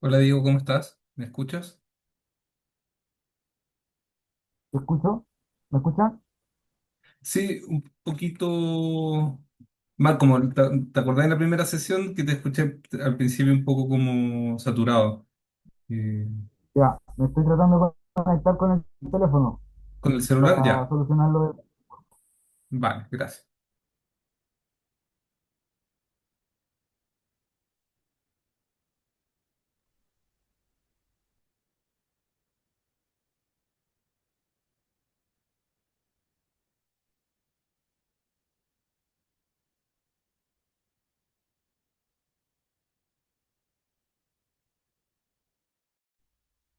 Hola Diego, ¿cómo estás? ¿Me escuchas? ¿Te escucho? ¿Me escuchan? Sí, un poquito mal, como te acordás de la primera sesión que te escuché al principio un poco como saturado. Eh, Ya, me estoy tratando de conectar con el teléfono ¿Con el celular? para Ya, solucionarlo. vale, gracias.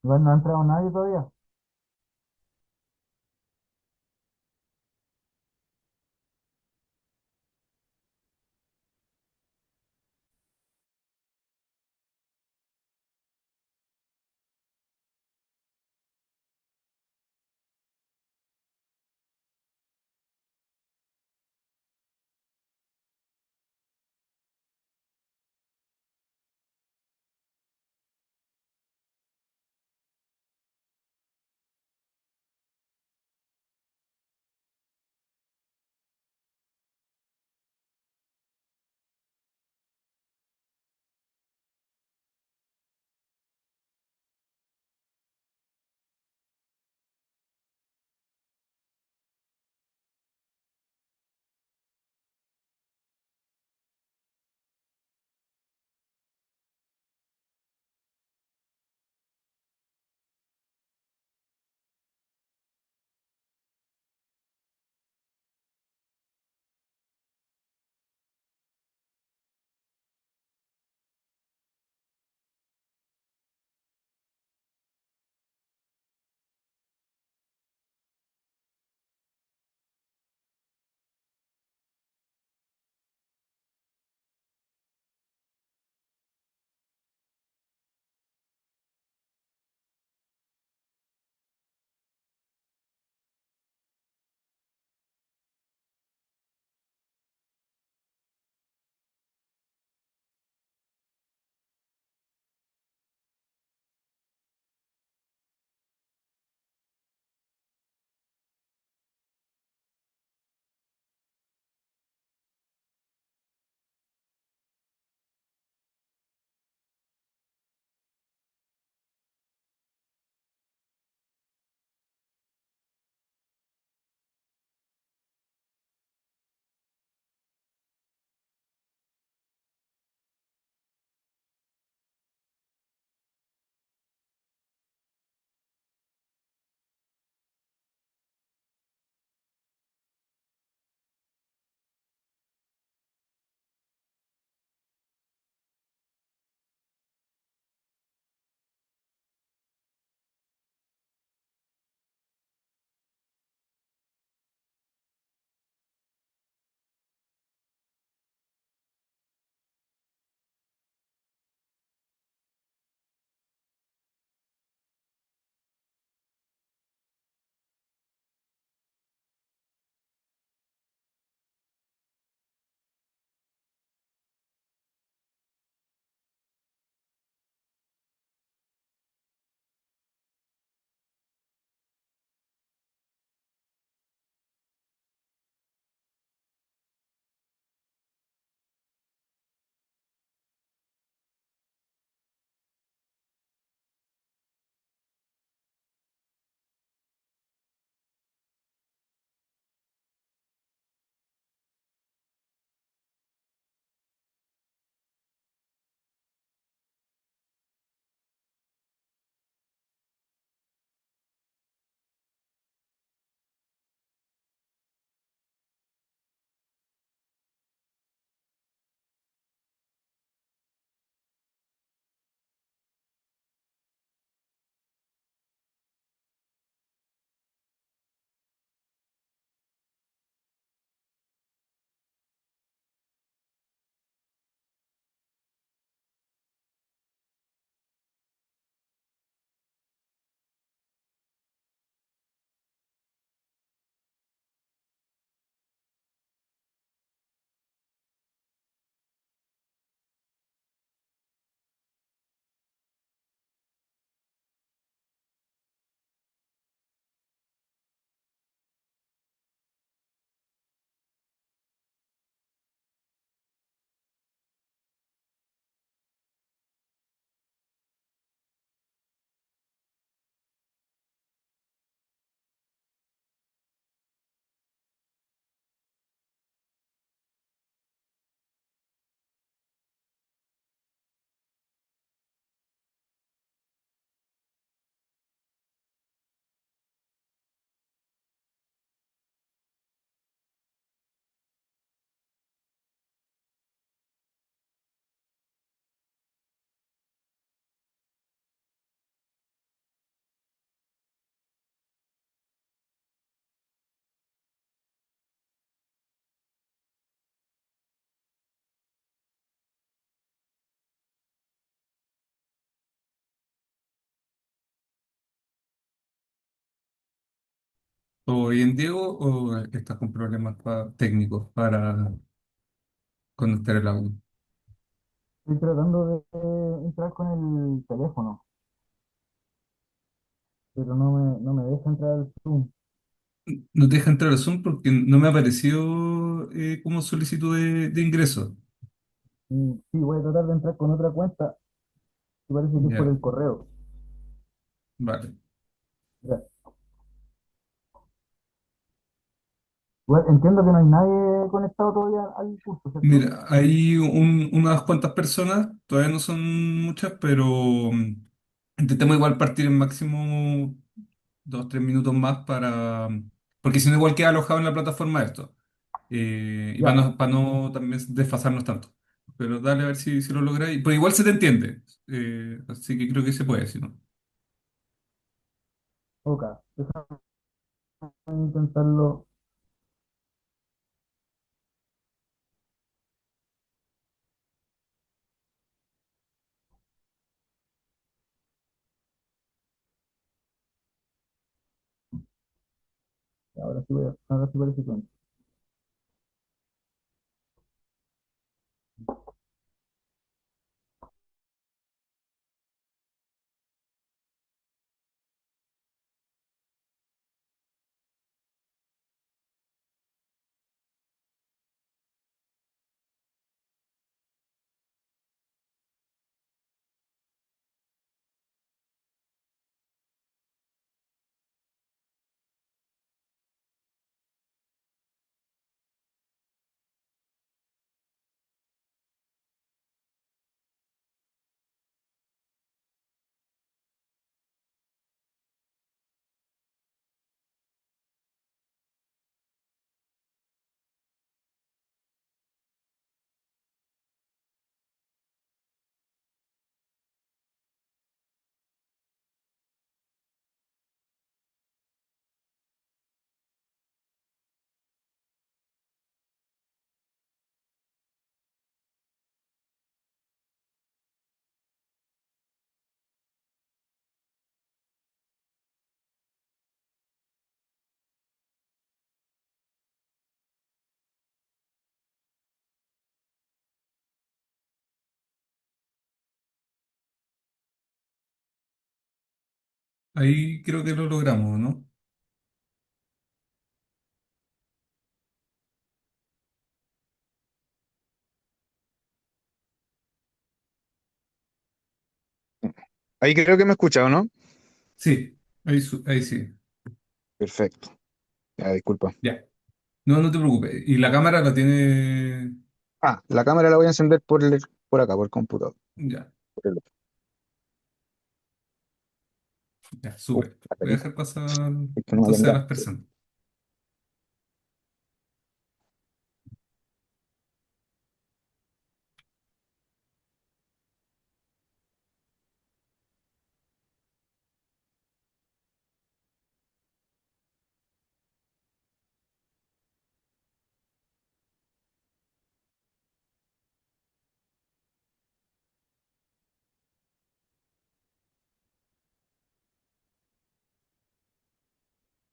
Igual no ha entrado nadie todavía. ¿O bien Diego o estás con problemas técnicos para conectar el audio? Estoy tratando de entrar con el teléfono, pero no me deja entrar al Zoom. No te deja entrar al Zoom porque no me ha aparecido como solicitud de ingreso. Y sí, voy a tratar de entrar con otra cuenta y parece que es por Ya, el correo. vale. Ya. Igual, entiendo que no hay nadie conectado todavía al curso, ¿cierto? Mira, hay unas cuantas personas, todavía no son muchas, pero intentemos igual partir en máximo 2, 3 minutos más porque si no igual queda alojado en la plataforma esto. Y Ya, para no también desfasarnos tanto. Pero dale a ver si lo lográis. Pero igual se te entiende. Así que creo que se puede, si no. ok. Déjame intentarlo. Ahora sí parece que entra. Ahí creo que lo logramos, ¿no? Ahí creo que me escucha, ¿o no? Sí, ahí sí. Perfecto. Ya, disculpa. Ya. No, no te preocupes. ¿Y la cámara la tiene? Ah, la cámara la voy a encender por acá, por el computador. Ya, Por el otro. ya, Uf, súper. la Voy a carita. dejar pasar Es que no me habían entonces a dado. las Sí. personas.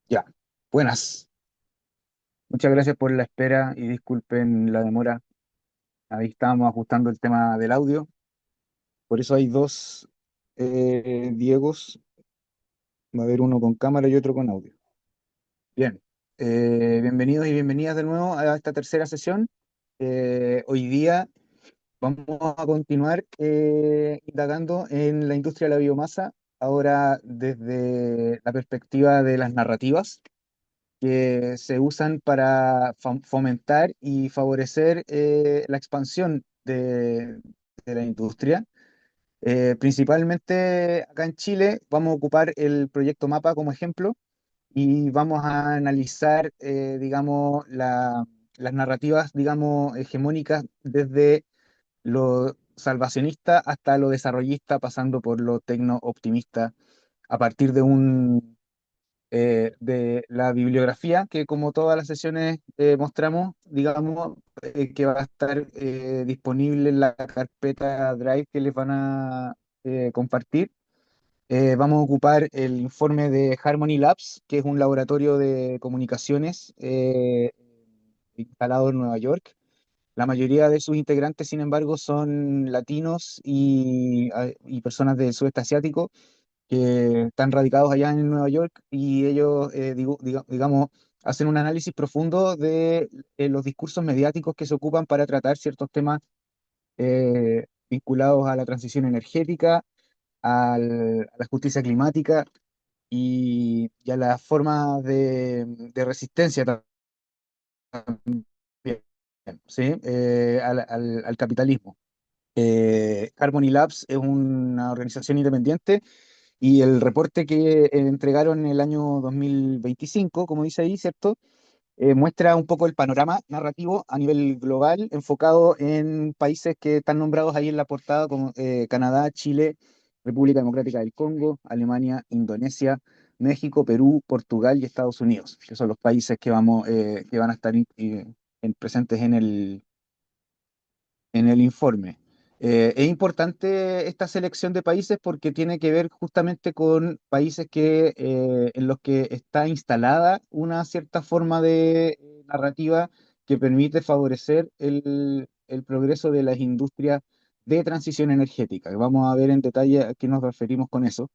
Ya. Buenas. Muchas gracias por la espera y disculpen la demora. Ahí estábamos ajustando el tema del audio. Por eso hay dos Diegos. Va a haber uno con cámara y otro con audio. Bien. Bienvenidos y bienvenidas de nuevo a esta tercera sesión. Hoy día vamos a continuar indagando en la industria de la biomasa, ahora desde la perspectiva de las narrativas que se usan para fomentar y favorecer la expansión de la industria. Principalmente acá en Chile vamos a ocupar el proyecto MAPA como ejemplo y vamos a analizar, digamos, las narrativas, digamos, hegemónicas desde lo salvacionista hasta lo desarrollista, pasando por lo tecno-optimista, a partir de la bibliografía que, como todas las sesiones mostramos, digamos, que va a estar disponible en la carpeta Drive que les van a compartir. Vamos a ocupar el informe de Harmony Labs, que es un laboratorio de comunicaciones instalado en Nueva York. La mayoría de sus integrantes, sin embargo, son latinos y personas del sudeste asiático que están radicados allá en Nueva York y ellos, digamos, hacen un análisis profundo de los discursos mediáticos que se ocupan para tratar ciertos temas vinculados a la transición energética, a la justicia climática y a las formas de resistencia también, ¿sí? Al capitalismo. Harmony Labs es una organización independiente y el reporte que entregaron en el año 2025, como dice ahí, ¿cierto? Muestra un poco el panorama narrativo a nivel global, enfocado en países que están nombrados ahí en la portada, como Canadá, Chile, República Democrática del Congo, Alemania, Indonesia, México, Perú, Portugal y Estados Unidos, que son los países que van a estar presentes en el informe. Es importante esta selección de países porque tiene que ver justamente con países en los que está instalada una cierta forma de narrativa que permite favorecer el progreso de las industrias de transición energética. Vamos a ver en detalle a qué nos referimos con eso.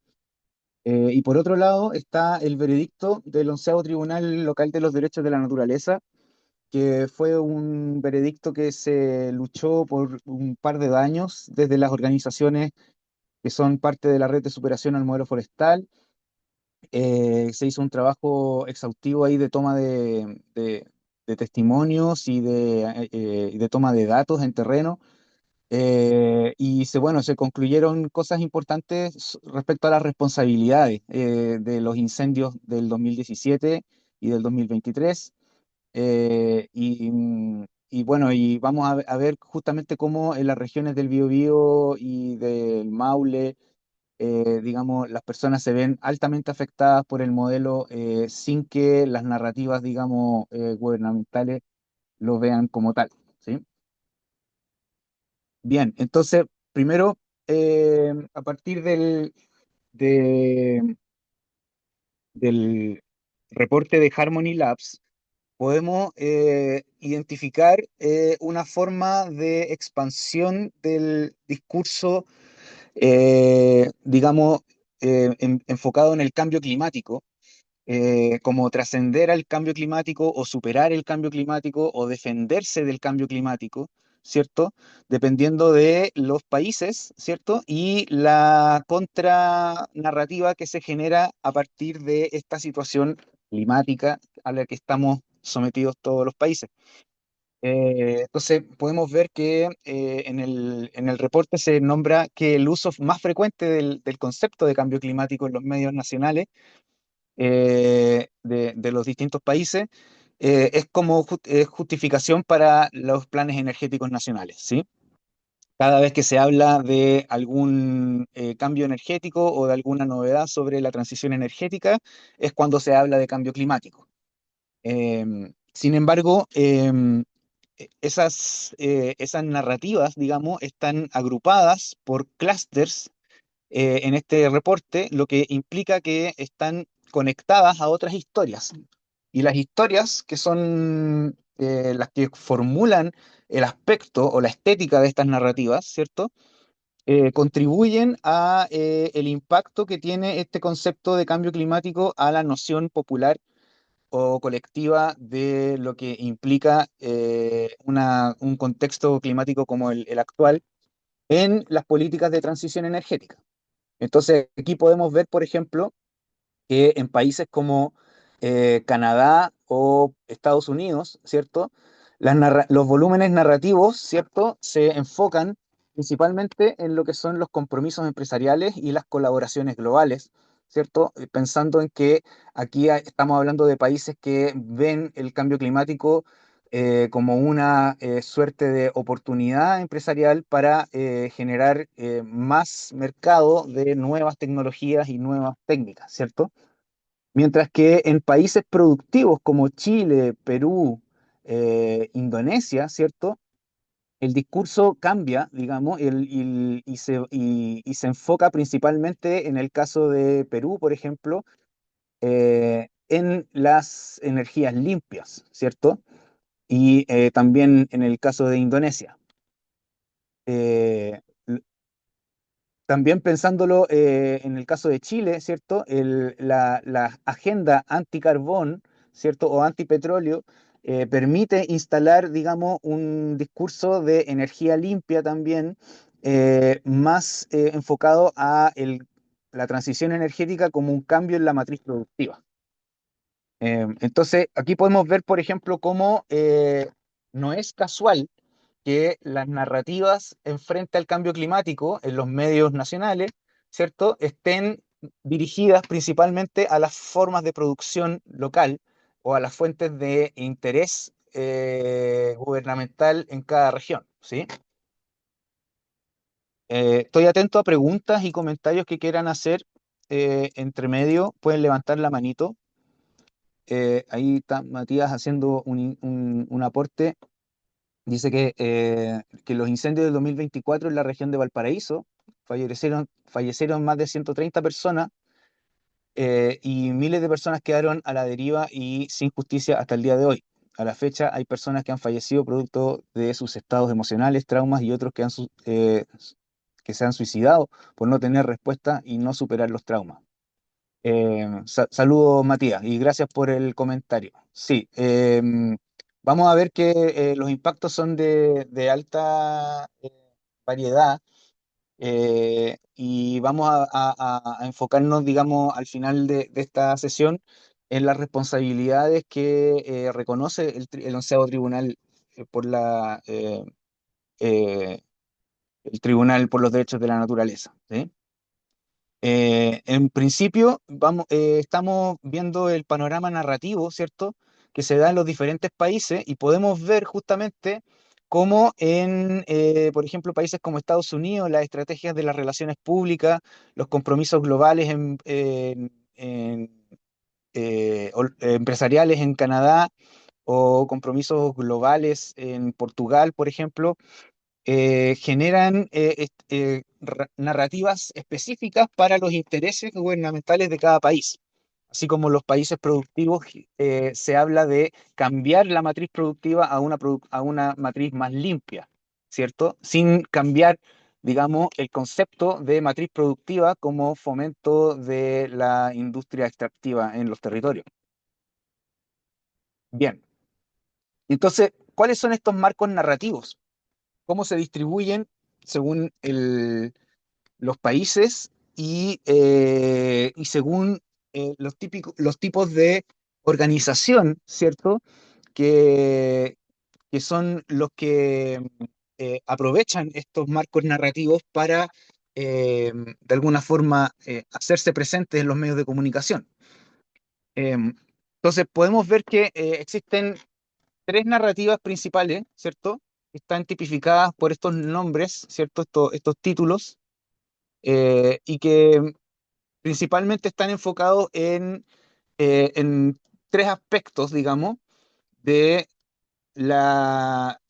Y por otro lado está el veredicto del 11º Tribunal Local de los Derechos de la Naturaleza, que fue un veredicto que se luchó por un par de años desde las organizaciones que son parte de la red de superación al modelo forestal. Se hizo un trabajo exhaustivo ahí de toma de testimonios y de toma de datos en terreno. Bueno, se concluyeron cosas importantes respecto a las responsabilidades de los incendios del 2017 y del 2023. Y bueno, y vamos a ver justamente cómo en las regiones del Biobío y del Maule, digamos, las personas se ven altamente afectadas por el modelo sin que las narrativas, digamos, gubernamentales lo vean como tal, ¿sí? Bien, entonces, primero, a partir de- del reporte de Harmony Labs, podemos identificar una forma de expansión del discurso, digamos, enfocado en el cambio climático, como trascender al cambio climático o superar el cambio climático o defenderse del cambio climático, ¿cierto? Dependiendo de los países, ¿cierto? Y la contranarrativa que se genera a partir de esta situación climática a la que estamos sometidos todos los países. Entonces, podemos ver que en el reporte se nombra que el uso más frecuente del concepto de cambio climático en los medios nacionales de los distintos países, es como justificación para los planes energéticos nacionales, ¿sí? Cada vez que se habla de algún cambio energético o de alguna novedad sobre la transición energética, es cuando se habla de cambio climático. Sin embargo, esas narrativas, digamos, están agrupadas por clústeres en este reporte, lo que implica que están conectadas a otras historias. Y las historias, que son las que formulan el aspecto o la estética de estas narrativas, ¿cierto? Contribuyen a el impacto que tiene este concepto de cambio climático a la noción popular o colectiva de lo que implica un contexto climático como el actual en las políticas de transición energética. Entonces, aquí podemos ver, por ejemplo, que en países como Canadá o Estados Unidos, ¿cierto? Los volúmenes narrativos, ¿cierto? Se enfocan principalmente en lo que son los compromisos empresariales y las colaboraciones globales, ¿cierto? Pensando en que aquí estamos hablando de países que ven el cambio climático como una suerte de oportunidad empresarial para generar más mercado de nuevas tecnologías y nuevas técnicas, ¿cierto? Mientras que en países productivos como Chile, Perú, Indonesia, ¿cierto? el discurso cambia, digamos, y se enfoca principalmente en el caso de Perú, por ejemplo, en las energías limpias, ¿cierto? Y también en el caso de Indonesia. Eh, También pensándolo en el caso de Chile, ¿cierto? La agenda anticarbón, ¿cierto? O antipetróleo permite instalar, digamos, un discurso de energía limpia también, más enfocado a la transición energética como un cambio en la matriz productiva. Entonces, aquí podemos ver, por ejemplo, cómo no es casual que las narrativas en frente al cambio climático en los medios nacionales, ¿cierto?, estén dirigidas principalmente a las formas de producción local o a las fuentes de interés gubernamental en cada región, ¿sí? Estoy atento a preguntas y comentarios que quieran hacer entre medio. Pueden levantar la manito. Ahí está Matías haciendo un aporte. Dice que los incendios del 2024 en la región de Valparaíso fallecieron más de 130 personas y miles de personas quedaron a la deriva y sin justicia hasta el día de hoy. A la fecha hay personas que han fallecido producto de sus estados emocionales, traumas y otros que se han suicidado por no tener respuesta y no superar los traumas. Saludos, Matías, y gracias por el comentario. Sí, vamos a ver que los impactos son de alta variedad y vamos a enfocarnos, digamos, al final de esta sesión en las responsabilidades que reconoce el onceavo tribunal por eh, el Tribunal por los Derechos de la Naturaleza, ¿sí? En principio, estamos viendo el panorama narrativo, ¿cierto?, que se da en los diferentes países y podemos ver justamente cómo por ejemplo, países como Estados Unidos, las estrategias de las relaciones públicas, los compromisos globales empresariales en Canadá o compromisos globales en Portugal, por ejemplo, generan narrativas específicas para los intereses gubernamentales de cada país. Así como los países productivos, se habla de cambiar la matriz productiva a una matriz más limpia, ¿cierto? Sin cambiar, digamos, el concepto de matriz productiva como fomento de la industria extractiva en los territorios. Bien, entonces, ¿cuáles son estos marcos narrativos? ¿Cómo se distribuyen según los países y según los tipos de organización, ¿cierto? Que, que son los que aprovechan estos marcos narrativos para, de alguna forma, hacerse presentes en los medios de comunicación. Entonces, podemos ver que existen tres narrativas principales, ¿cierto? Que están tipificadas por estos nombres, ¿cierto? Estos títulos, y que principalmente están enfocados en tres aspectos, digamos, de la,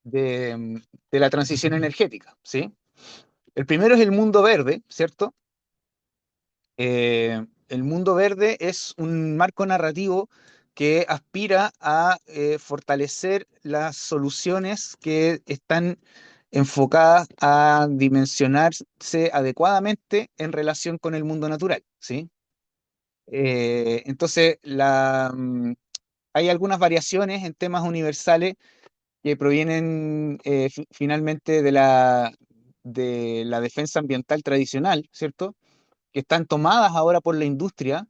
de, de la transición energética, ¿sí? El primero es el mundo verde, ¿cierto? El mundo verde es un marco narrativo que aspira a fortalecer las soluciones que están enfocadas a dimensionarse adecuadamente en relación con el mundo natural, ¿sí? Entonces, hay algunas variaciones en temas universales que provienen finalmente de la defensa ambiental tradicional, ¿cierto? Que están tomadas ahora por la industria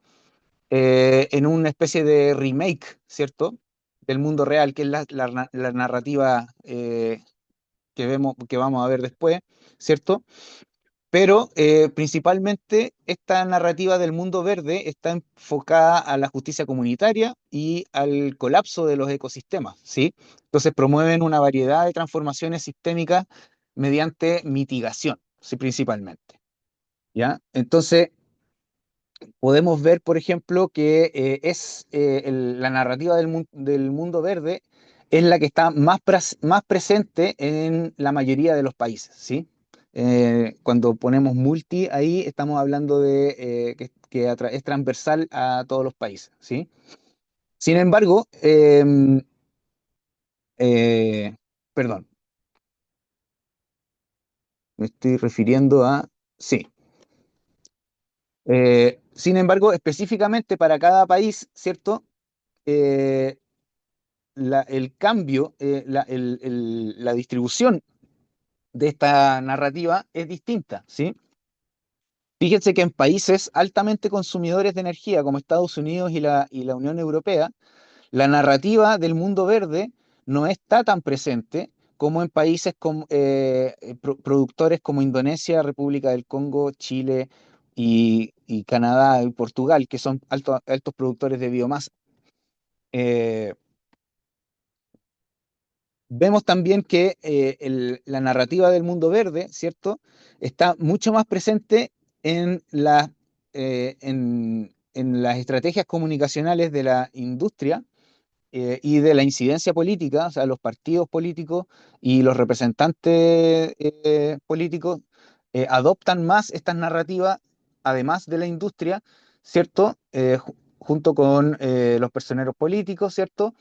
en una especie de remake, ¿cierto? Del mundo real, que es la narrativa que vamos a ver después, ¿cierto? Pero principalmente esta narrativa del mundo verde está enfocada a la justicia comunitaria y al colapso de los ecosistemas, ¿sí? Entonces promueven una variedad de transformaciones sistémicas mediante mitigación, ¿sí? Principalmente, ¿ya? Entonces podemos ver, por ejemplo, que la narrativa del mundo verde es la que está más presente en la mayoría de los países, ¿sí? Cuando ponemos multi ahí, estamos hablando de que es transversal a todos los países, ¿sí? Sin embargo, eh, perdón, me estoy refiriendo a, sí. Sin embargo, específicamente para cada país, ¿cierto? Eh, el cambio, la distribución de esta narrativa es distinta, ¿sí? Fíjense que en países altamente consumidores de energía como Estados Unidos y la Unión Europea, la narrativa del mundo verde no está tan presente como en países productores como Indonesia, República del Congo, Chile y Canadá y Portugal, que son altos productores de biomasa. Eh, Vemos también que la narrativa del mundo verde, ¿cierto? Está mucho más presente en las estrategias comunicacionales de la industria y de la incidencia política, o sea, los partidos políticos y los representantes políticos adoptan más estas narrativas, además de la industria, ¿cierto? Junto con los personeros políticos, ¿cierto?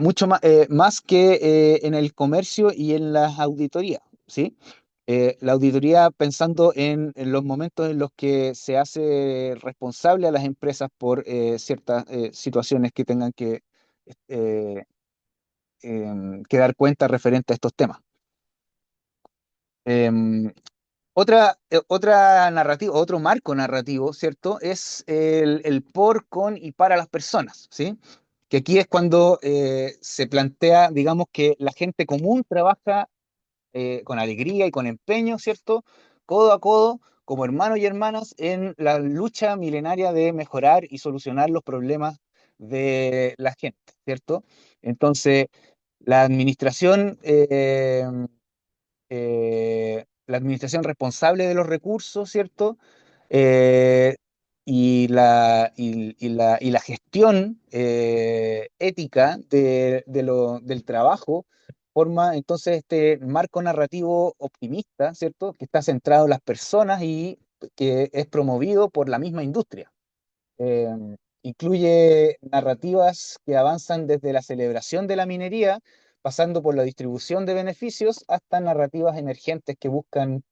Mucho más que en el comercio y en las auditorías, ¿sí? La auditoría pensando en los momentos en los que se hace responsable a las empresas por ciertas situaciones que tengan eh, que dar cuenta referente a estos temas. Em, otra narrativa, otro marco narrativo, ¿cierto? Es el por, con y para las personas, ¿sí? Que aquí es cuando se plantea, digamos, que la gente común trabaja con alegría y con empeño, ¿cierto? Codo a codo, como hermanos y hermanas, en la lucha milenaria de mejorar y solucionar los problemas de la gente, ¿cierto? Entonces, la administración la administración responsable de los recursos, ¿cierto? Eh, y la gestión ética del trabajo forma entonces este marco narrativo optimista, ¿cierto? Que está centrado en las personas y que es promovido por la misma industria. Eh, Incluye narrativas que avanzan desde la celebración de la minería, pasando por la distribución de beneficios, hasta narrativas emergentes que buscan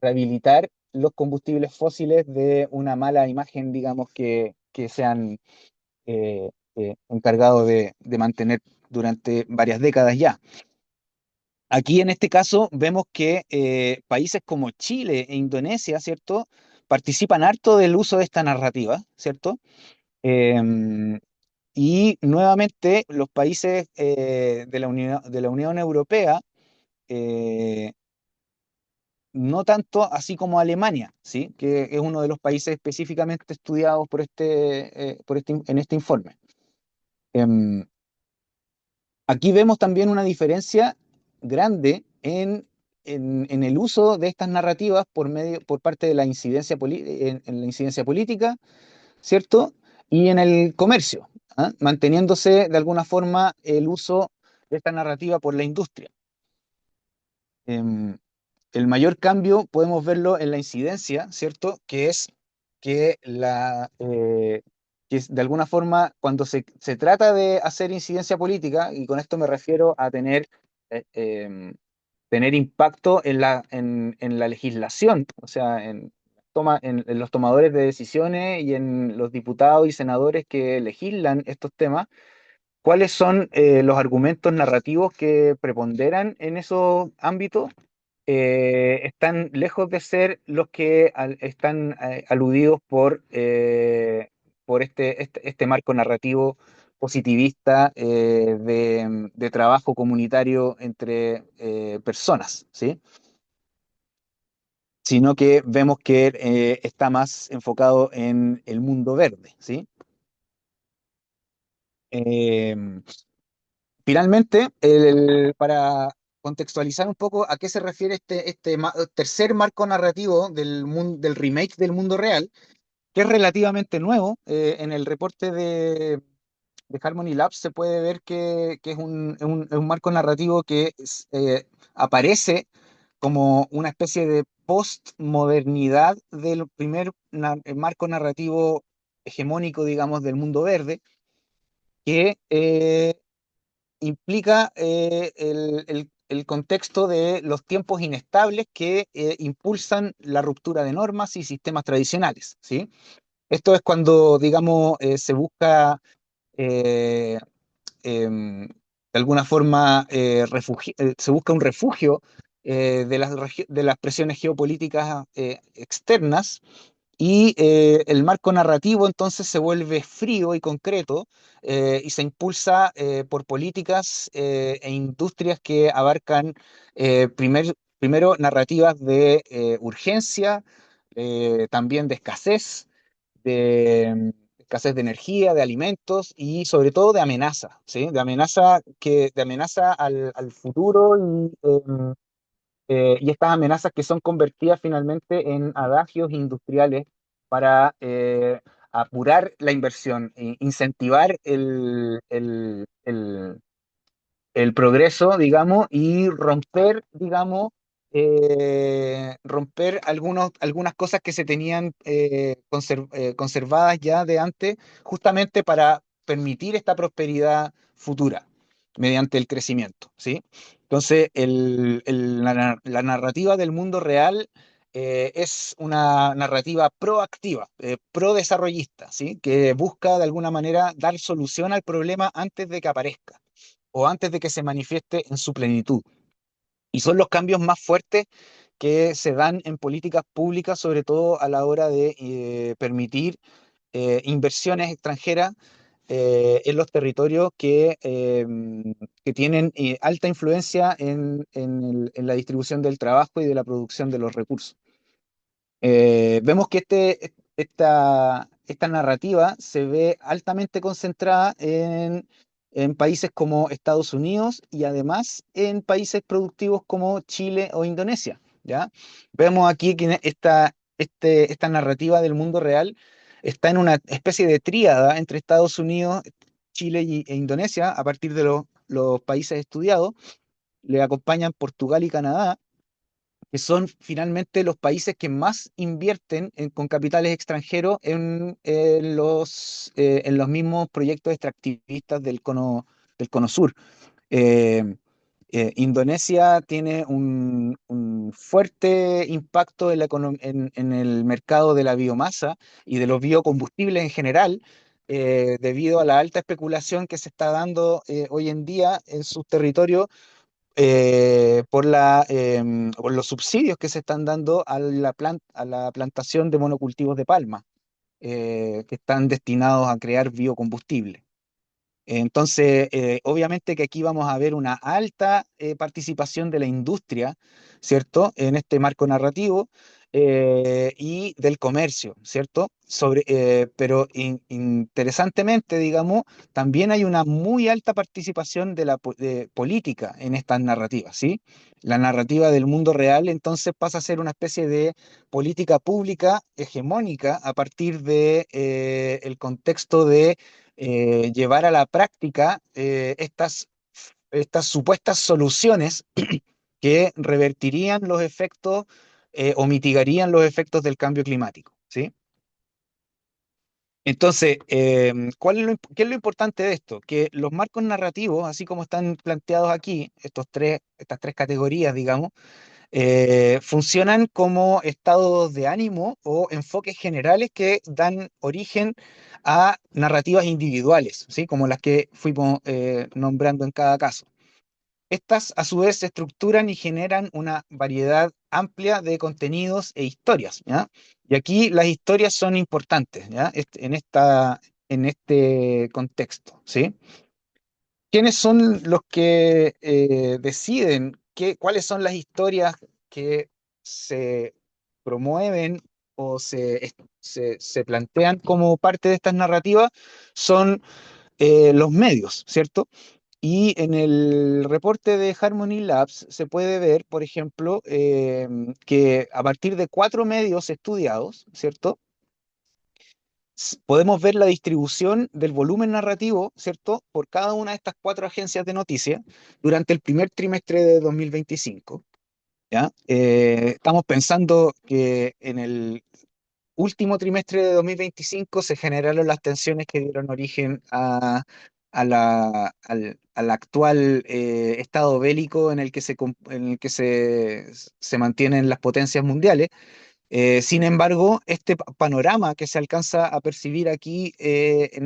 rehabilitar los combustibles fósiles de una mala imagen, digamos, que se han encargado de mantener durante varias décadas ya. Aquí en este caso vemos que países como Chile e Indonesia, ¿cierto? Participan harto del uso de esta narrativa, ¿cierto? Em, y nuevamente los países de la Unión Europea, eh, no tanto así como Alemania, ¿sí? Que es uno de los países específicamente estudiados en este informe. Em, Aquí vemos también una diferencia grande en el uso de estas narrativas por parte de la incidencia en la incidencia política, ¿cierto? Y en el comercio, ¿ah? Manteniéndose de alguna forma el uso de esta narrativa por la industria. Em, el mayor cambio podemos verlo en la incidencia, ¿cierto? Que es de alguna forma, cuando se trata de hacer incidencia política, y con esto me refiero a eh, em, tener impacto en la legislación, o sea, en los tomadores de decisiones y en los diputados y senadores que legislan estos temas, ¿cuáles son los argumentos narrativos que preponderan en esos ámbitos? Están lejos de ser los que están aludidos por este marco narrativo positivista de trabajo comunitario entre personas, ¿sí? Sino que vemos que está más enfocado en el mundo verde, ¿sí? Eh, Finalmente, para contextualizar un poco a qué se refiere este tercer marco narrativo del remake del mundo real, que es relativamente nuevo en el reporte de Harmony Labs se puede ver que es un marco narrativo que aparece como una especie de postmodernidad del primer marco narrativo hegemónico, digamos, del mundo verde, que implica el contexto de los tiempos inestables que impulsan la ruptura de normas y sistemas tradicionales, ¿sí? Esto es cuando, digamos, se busca eh, em, de alguna forma se busca un refugio de las presiones geopolíticas externas y el marco narrativo entonces se vuelve frío y concreto y se impulsa por políticas e industrias que abarcan primero narrativas de urgencia, también de escasez, escasez de energía, de alimentos y sobre todo de amenaza, ¿sí? De amenaza al futuro y estas amenazas que son convertidas finalmente en adagios industriales para apurar la inversión, e incentivar el progreso, digamos, y romper, digamos, romper algunas cosas que se tenían conservadas ya de antes, justamente para permitir esta prosperidad futura mediante el crecimiento, ¿sí? Entonces, la narrativa del mundo real es una narrativa proactiva, pro-desarrollista, ¿sí? Que busca de alguna manera dar solución al problema antes de que aparezca o antes de que se manifieste en su plenitud. Y son los cambios más fuertes que se dan en políticas públicas, sobre todo a la hora de permitir inversiones extranjeras en los territorios que tienen alta influencia en la distribución del trabajo y de la producción de los recursos. Vemos que esta narrativa se ve altamente concentrada en países como Estados Unidos y además en países productivos como Chile o Indonesia, ¿ya? Vemos aquí que esta narrativa del mundo real está en una especie de tríada entre Estados Unidos, Chile e Indonesia, a partir de los países estudiados. Le acompañan Portugal y Canadá, que son finalmente los países que más invierten con capitales extranjeros en los mismos proyectos extractivistas del cono sur. Eh, Indonesia tiene un fuerte impacto en el mercado de la biomasa y de los biocombustibles en general, debido a la alta especulación que se está dando hoy en día en sus territorios por los subsidios que se están dando a la plantación de monocultivos de palma, que están destinados a crear biocombustible. Entonces, obviamente que aquí vamos a ver una alta participación de la industria, ¿cierto? En este marco narrativo y del comercio, ¿cierto? Pero interesantemente, digamos, también hay una muy alta participación de política en estas narrativas, ¿sí? La narrativa del mundo real entonces pasa a ser una especie de política pública hegemónica a partir de el contexto de llevar a la práctica estas supuestas soluciones que revertirían los efectos o mitigarían los efectos del cambio climático, ¿sí? Entonces, ¿qué es lo importante de esto? Que los marcos narrativos, así como están planteados aquí, estas tres categorías, digamos, funcionan como estados de ánimo o enfoques generales que dan origen a narrativas individuales, ¿sí? Como las que fuimos nombrando en cada caso. Estas, a su vez, se estructuran y generan una variedad amplia de contenidos e historias, ¿ya? Y aquí las historias son importantes, ¿ya? En este contexto, ¿sí? ¿Quiénes son los que deciden cuáles son las historias que se promueven o se plantean como parte de estas narrativas? Son los medios, ¿cierto? Y en el reporte de Harmony Labs se puede ver, por ejemplo, que a partir de 4 medios estudiados, ¿cierto? podemos ver la distribución del volumen narrativo, ¿cierto?, por cada una de estas cuatro agencias de noticias durante el primer trimestre de 2025. ¿Ya? Estamos pensando que en el último trimestre de 2025 se generaron las tensiones que dieron origen al actual estado bélico en el que se mantienen las potencias mundiales. Sin embargo, este panorama que se alcanza a percibir aquí en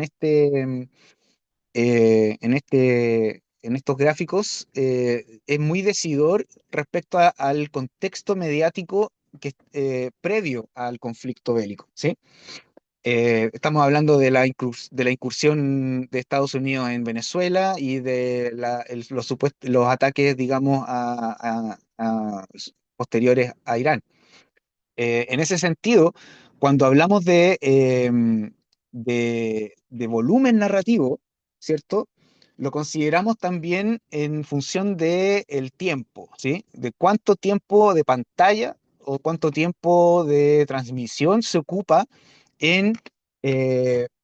estos gráficos es muy decidor respecto al contexto mediático previo al conflicto bélico, ¿sí? Estamos hablando de de la incursión de Estados Unidos en Venezuela y de los ataques, digamos, posteriores a Irán. En ese sentido, cuando hablamos de volumen narrativo, ¿cierto? Lo consideramos también en función del tiempo, ¿sí? De cuánto tiempo de pantalla o cuánto tiempo de transmisión se ocupa en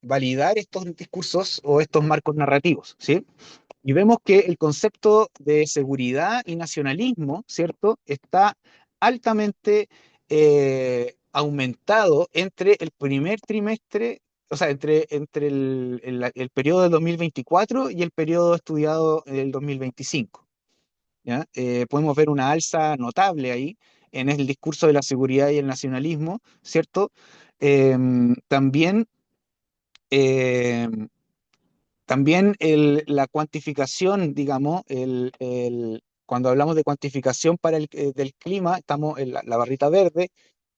validar estos discursos o estos marcos narrativos, ¿sí? Y vemos que el concepto de seguridad y nacionalismo, ¿cierto?, está altamente aumentado entre el primer trimestre, o sea, entre el periodo del 2024 y el periodo estudiado del 2025. ¿Ya? Podemos ver una alza notable ahí en el discurso de la seguridad y el nacionalismo, ¿cierto? También em, también la cuantificación, digamos, cuando hablamos de cuantificación del clima, estamos en la barrita verde,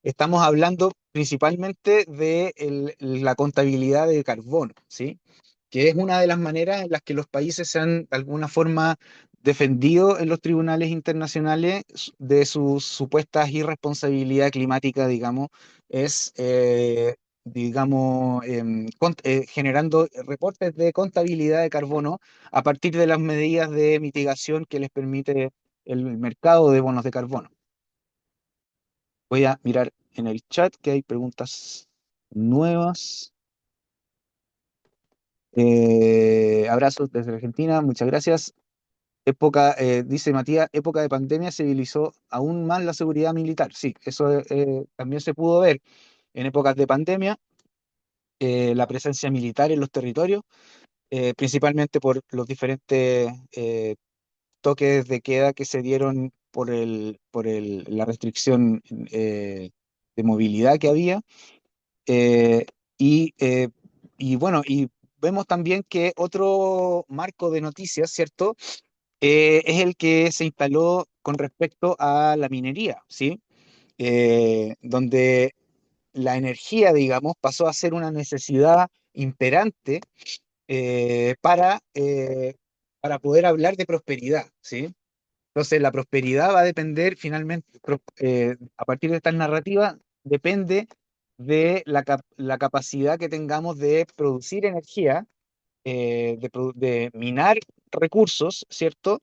estamos hablando principalmente de la contabilidad de carbono, ¿sí? Que es una de las maneras en las que los países se han, de alguna forma, defendido en los tribunales internacionales de su supuesta irresponsabilidad climática, digamos, es digamos, generando reportes de contabilidad de carbono a partir de las medidas de mitigación que les permite el mercado de bonos de carbono. Voy a mirar en el chat que hay preguntas nuevas. Abrazos desde Argentina, muchas gracias. Dice Matías, época de pandemia se civilizó aún más la seguridad militar. Sí, eso también se pudo ver en épocas de pandemia, la presencia militar en los territorios, principalmente por los diferentes toques de queda que se dieron la restricción de movilidad que había. Eh, y, eh, y bueno, y vemos también que otro marco de noticias, ¿cierto? Es el que se instaló con respecto a la minería, ¿sí? Donde la energía, digamos, pasó a ser una necesidad imperante para poder hablar de prosperidad, ¿sí? Entonces, la prosperidad va a depender finalmente, a partir de esta narrativa, depende de la capacidad que tengamos de producir energía, de minar recursos, ¿cierto?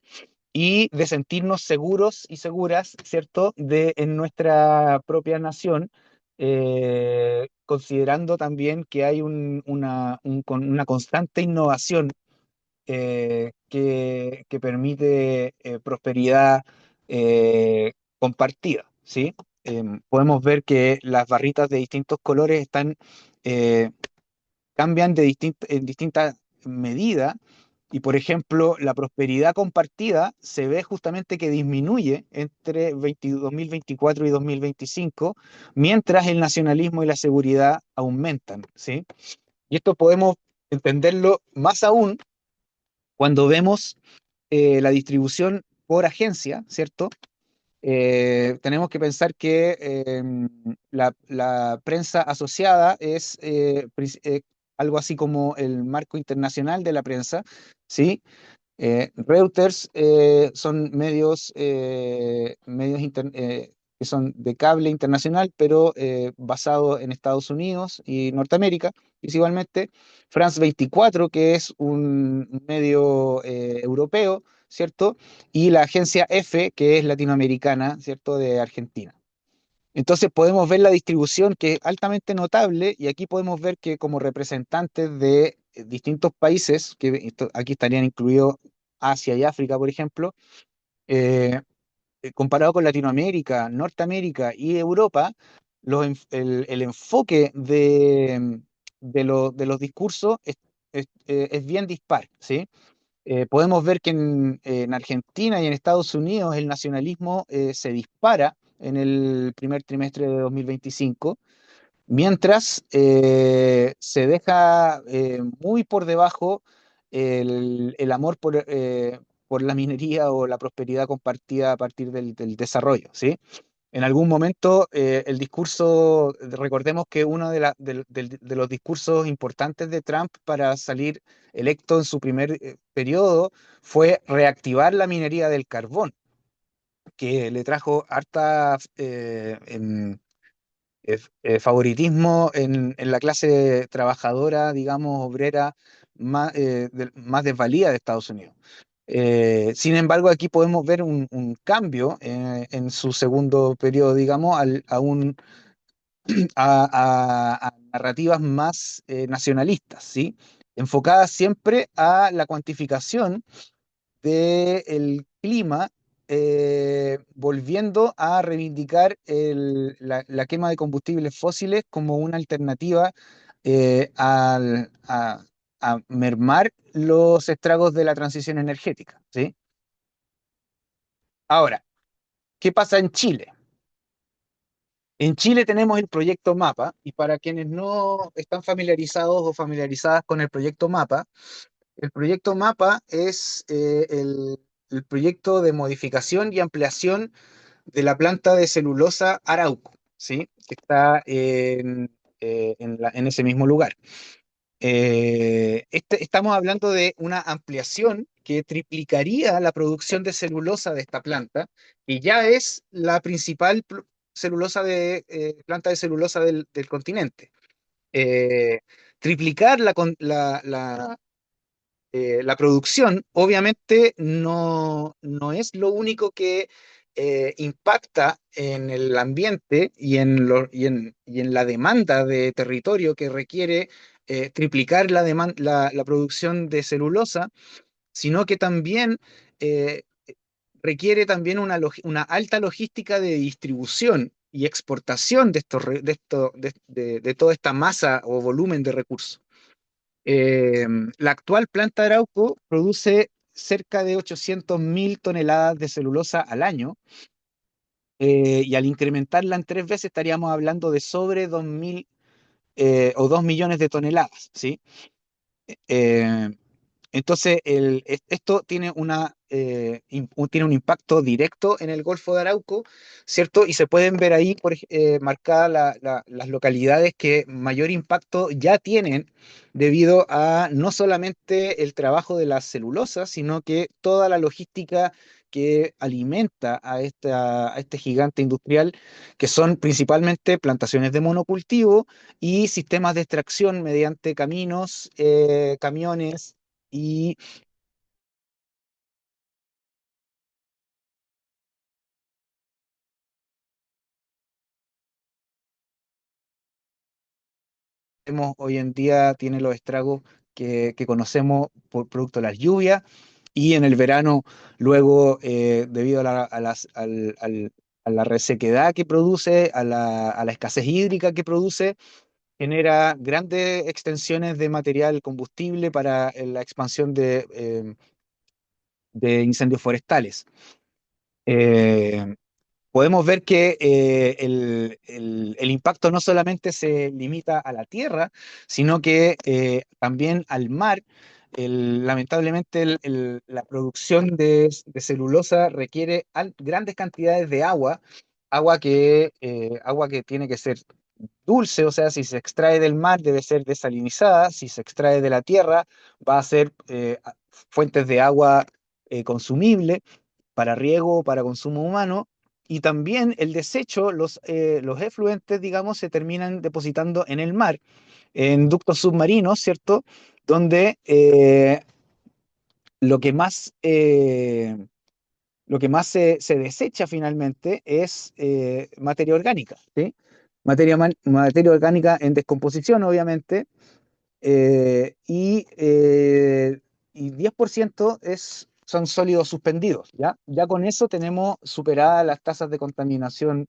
Y de sentirnos seguros y seguras, ¿cierto?, en nuestra propia nación, considerando también que hay una constante innovación que permite prosperidad compartida, ¿sí? Podemos ver que las barritas de distintos colores eh, cambian en distintas medidas y, por ejemplo, la prosperidad compartida se ve justamente que disminuye entre 2024 y 2025, mientras el nacionalismo y la seguridad aumentan, ¿sí? Y esto podemos entenderlo más aún cuando vemos la distribución por agencia, ¿cierto? Tenemos que pensar que la prensa asociada es algo así como el marco internacional de la prensa, ¿sí? Reuters son que son de cable internacional, pero basados en Estados Unidos y Norteamérica, principalmente. France 24, que es un medio europeo, ¿cierto? Y la agencia F, que es latinoamericana, ¿cierto? De Argentina. Entonces podemos ver la distribución que es altamente notable y aquí podemos ver que como representantes de distintos países, que aquí estarían incluidos Asia y África, por ejemplo, eh, comparado con Latinoamérica, Norteamérica y Europa, el enfoque de los discursos es bien dispar, ¿sí? Podemos ver que en Argentina y en Estados Unidos el nacionalismo se dispara en el primer trimestre de 2025, mientras se deja muy por debajo el amor por la minería o la prosperidad compartida a partir del desarrollo, ¿sí? En algún momento el discurso, recordemos que uno de los discursos importantes de Trump para salir electo en su primer periodo fue reactivar la minería del carbón, que le trajo harta favoritismo en la clase trabajadora, digamos, obrera, más desvalida de Estados Unidos. Sin embargo, aquí podemos ver un cambio en su segundo periodo, digamos, a narrativas más nacionalistas, ¿sí? Enfocadas siempre a la cuantificación del clima, volviendo a reivindicar la quema de combustibles fósiles como una alternativa a mermar los estragos de la transición energética, ¿sí? Ahora, ¿qué pasa en Chile? En Chile tenemos el proyecto MAPA, y para quienes no están familiarizados o familiarizadas con el proyecto MAPA es el proyecto de modificación y ampliación de la planta de celulosa Arauco, ¿sí? Que está en ese mismo lugar. Estamos hablando de una ampliación que triplicaría la producción de celulosa de esta planta, y ya es la principal planta de celulosa del continente. Eh, Triplicar la producción, obviamente, no es lo único que impacta en el ambiente y en la demanda de territorio que requiere triplicar la producción de celulosa, sino que también eh, requiere también una alta logística de distribución y exportación de, estos, re- de, esto- de toda esta masa o volumen de recursos. Eh, la actual planta de Arauco produce cerca de 800.000 toneladas de celulosa al año, y al incrementarla en 3 veces estaríamos hablando de sobre 2.000 o 2 millones de toneladas, ¿sí? Eh, entonces, esto tiene tiene un impacto directo en el Golfo de Arauco, ¿cierto? Y se pueden ver ahí marcadas las localidades que mayor impacto ya tienen debido a no solamente el trabajo de la celulosa, sino que toda la logística que alimenta a este gigante industrial, que son principalmente plantaciones de monocultivo y sistemas de extracción mediante caminos, camiones y hoy en día tiene los estragos que conocemos por producto de las lluvias, y en el verano luego debido a la resequedad que produce, a la escasez hídrica que produce, genera grandes extensiones de material combustible para la expansión de incendios forestales. Eh, Podemos ver que el impacto no solamente se limita a la tierra, sino que también al mar. Lamentablemente la producción de celulosa requiere grandes cantidades de agua, agua que tiene que ser dulce, o sea, si se extrae del mar debe ser desalinizada, si se extrae de la tierra va a ser fuentes de agua consumible para riego, para consumo humano, y también el desecho, los efluentes, digamos, se terminan depositando en el mar, en ductos submarinos, ¿cierto? Donde lo que más lo que más se desecha finalmente es materia orgánica, ¿sí? Materia orgánica en descomposición, obviamente, eh, y, eh, y 10% son sólidos suspendidos, ¿ya? Ya con eso tenemos superadas las tasas de contaminación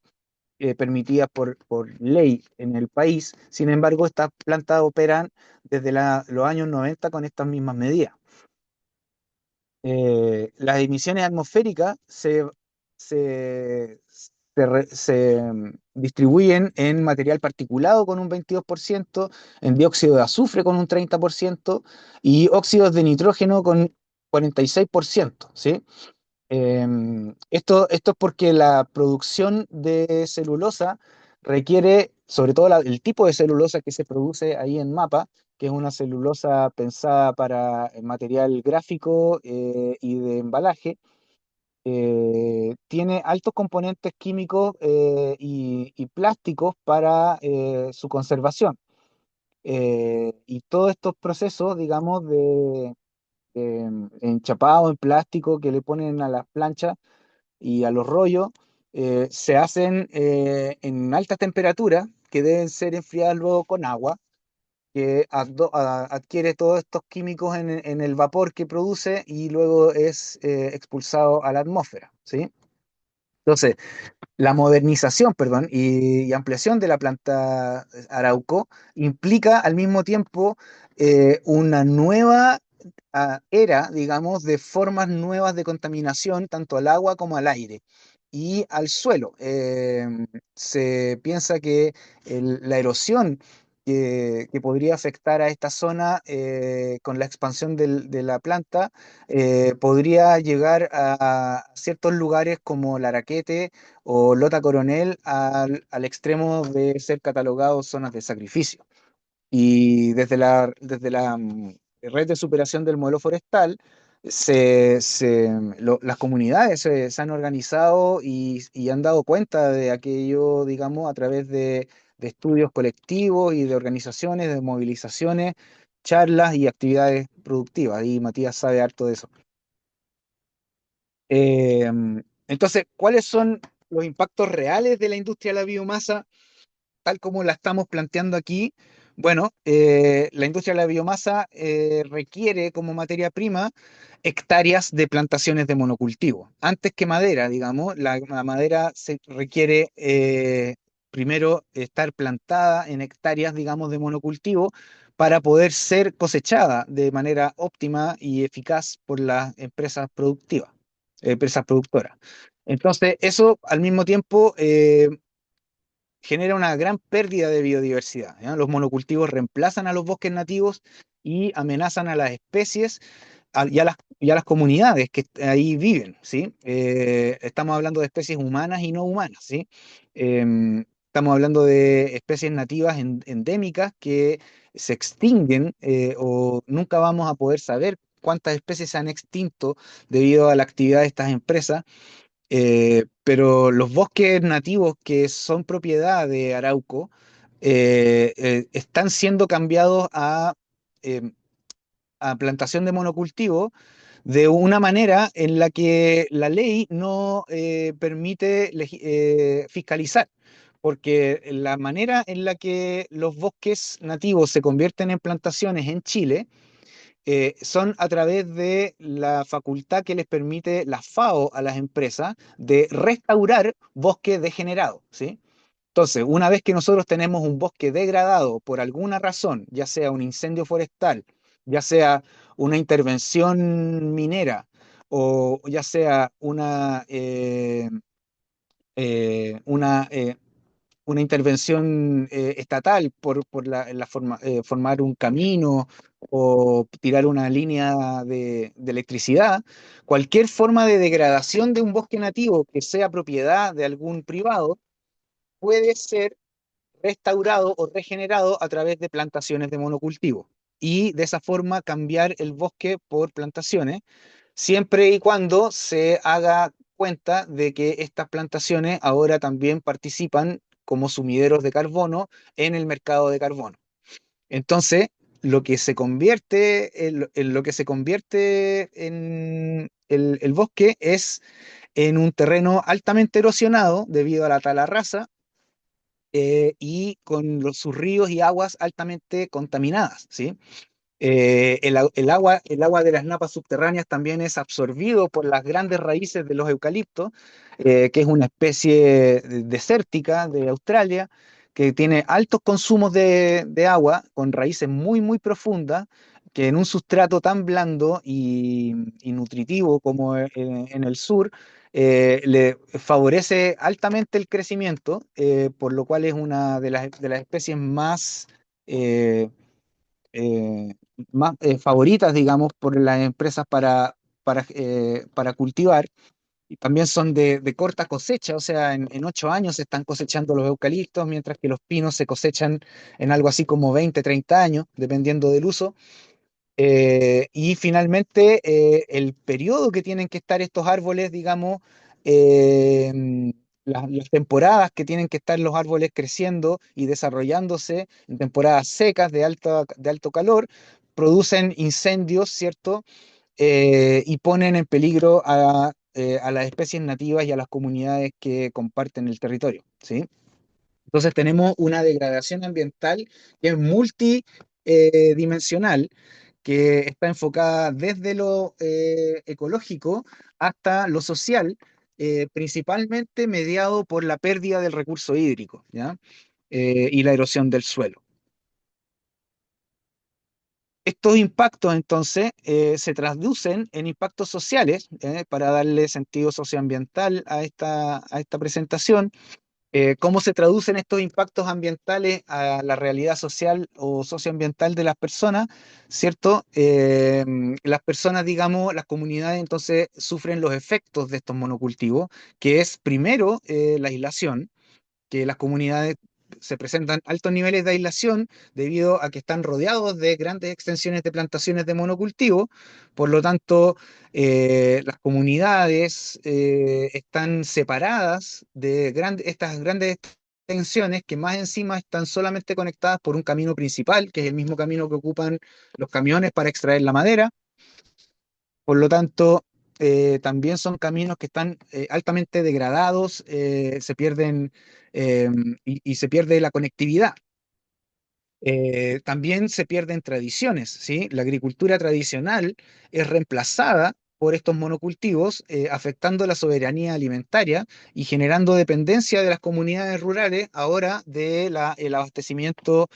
permitidas por ley en el país. Sin embargo, estas plantas operan desde los años 90 con estas mismas medidas. Las emisiones atmosféricas distribuyen en material particulado con un 22%, en dióxido de azufre con un 30% y óxidos de nitrógeno con 46%, ¿sí? Esto es porque la producción de celulosa requiere, sobre todo el tipo de celulosa que se produce ahí en MAPA, que es una celulosa pensada para material gráfico y de embalaje, tiene altos componentes químicos y plásticos para su conservación. Y todos estos procesos, digamos, de enchapado en plástico que le ponen a las planchas, y a los rollos se hacen en altas temperaturas que deben ser enfriadas luego con agua, que adquiere todos estos químicos en el vapor que produce y luego es expulsado a la atmósfera, ¿sí? Entonces, la modernización, perdón, y ampliación de la planta Arauco implica al mismo tiempo una nueva era, digamos, de formas nuevas de contaminación, tanto al agua como al aire y al suelo. Se piensa que la erosión que podría afectar a esta zona con la expansión de la planta podría llegar a ciertos lugares como Laraquete o Lota Coronel al extremo de ser catalogados zonas de sacrificio. Y desde la red de superación del modelo forestal, las comunidades se han organizado y han dado cuenta de aquello, digamos, a través de estudios colectivos y de organizaciones, de movilizaciones, charlas y actividades productivas. Y Matías sabe harto de eso. Eh, entonces, ¿cuáles son los impactos reales de la industria de la biomasa tal como la estamos planteando aquí? Bueno, la industria de la biomasa requiere como materia prima hectáreas de plantaciones de monocultivo. Antes que madera, digamos, la madera se requiere primero estar plantada en hectáreas, digamos, de monocultivo para poder ser cosechada de manera óptima y eficaz por las empresas productivas, empresas productoras. Entonces, eso al mismo tiempo genera una gran pérdida de biodiversidad, ¿ya? Los monocultivos reemplazan a los bosques nativos y amenazan a las especies y a las comunidades que ahí viven, ¿sí? Estamos hablando de especies humanas y no humanas, ¿sí? Estamos hablando de especies nativas endémicas que se extinguen o nunca vamos a poder saber cuántas especies se han extinto debido a la actividad de estas empresas, pero los bosques nativos que son propiedad de Arauco están siendo cambiados eh, a plantación de monocultivo de una manera en la que la ley no permite fiscalizar. Porque la manera en la que los bosques nativos se convierten en plantaciones en Chile son a través de la facultad que les permite la FAO a las empresas de restaurar bosque degenerado, ¿sí? Entonces, una vez que nosotros tenemos un bosque degradado por alguna razón, ya sea un incendio forestal, ya sea una intervención minera o ya sea una intervención estatal por formar un camino o tirar una línea de electricidad, cualquier forma de degradación de un bosque nativo que sea propiedad de algún privado puede ser restaurado o regenerado a través de plantaciones de monocultivo y de esa forma cambiar el bosque por plantaciones siempre y cuando se haga cuenta de que estas plantaciones ahora también participan como sumideros de carbono en el mercado de carbono. Entonces, en lo que se convierte en el bosque es en un terreno altamente erosionado debido a la tala rasa y con sus ríos y aguas altamente contaminadas, ¿sí? El agua de las napas subterráneas también es absorbido por las grandes raíces de los eucaliptos, que es una especie desértica de Australia, que tiene altos consumos de agua, con raíces muy, muy profundas, que en un sustrato tan blando y nutritivo como en el sur, le favorece altamente el crecimiento, por lo cual es una de las especies eh, eh, más favoritas, digamos, por las empresas para cultivar. Y también son de corta cosecha, o sea, en 8 años se están cosechando los eucaliptos, mientras que los pinos se cosechan en algo así como 20, 30 años, dependiendo del uso. Y finalmente, el periodo que tienen que estar estos árboles, digamos, las temporadas que tienen que estar los árboles creciendo y desarrollándose en temporadas secas de alto calor, producen incendios, ¿cierto? Y ponen en peligro a las especies nativas y a las comunidades que comparten el territorio, ¿sí? Entonces tenemos una degradación ambiental que es multidimensional, que está enfocada desde lo ecológico hasta lo social, principalmente mediado por la pérdida del recurso hídrico, ¿ya? Y la erosión del suelo. Estos impactos entonces se traducen en impactos sociales, para darle sentido socioambiental a esta presentación. ¿Cómo se traducen estos impactos ambientales a la realidad social o socioambiental de las personas? ¿Cierto? Las personas, digamos, las comunidades entonces sufren los efectos de estos monocultivos, que es primero la aislación, que las comunidades se presentan altos niveles de aislación debido a que están rodeados de grandes extensiones de plantaciones de monocultivo. Por lo tanto, las comunidades están separadas de estas grandes extensiones que más encima están solamente conectadas por un camino principal, que es el mismo camino que ocupan los camiones para extraer la madera. Por lo tanto, también son caminos que están altamente degradados, se pierden eh, y se pierde la conectividad. También se pierden tradiciones, ¿sí? La agricultura tradicional es reemplazada por estos monocultivos, afectando la soberanía alimentaria y generando dependencia de las comunidades rurales ahora del abastecimiento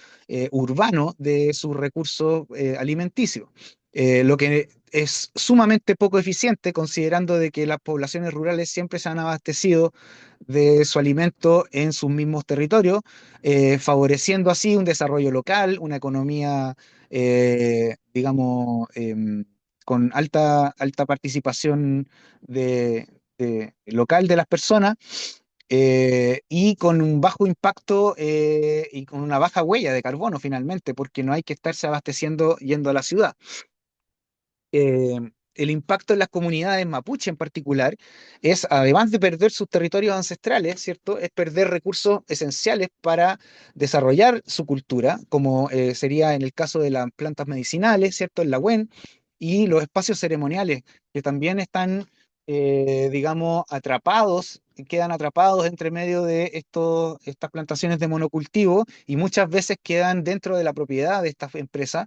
urbano de sus recursos alimenticios. Lo que es sumamente poco eficiente considerando de que las poblaciones rurales siempre se han abastecido de su alimento en sus mismos territorios, favoreciendo así un desarrollo local, una economía, digamos, con alta participación local de las personas, y con un bajo impacto y con una baja huella de carbono finalmente, porque no hay que estarse abasteciendo yendo a la ciudad. eh, el impacto en las comunidades mapuche en particular es, además de perder sus territorios ancestrales, ¿cierto? Es perder recursos esenciales para desarrollar su cultura, como sería en el caso de las plantas medicinales, ¿cierto? El Lawén, y los espacios ceremoniales, que también están, digamos, quedan atrapados entre medio de estas plantaciones de monocultivo y muchas veces quedan dentro de la propiedad de estas empresas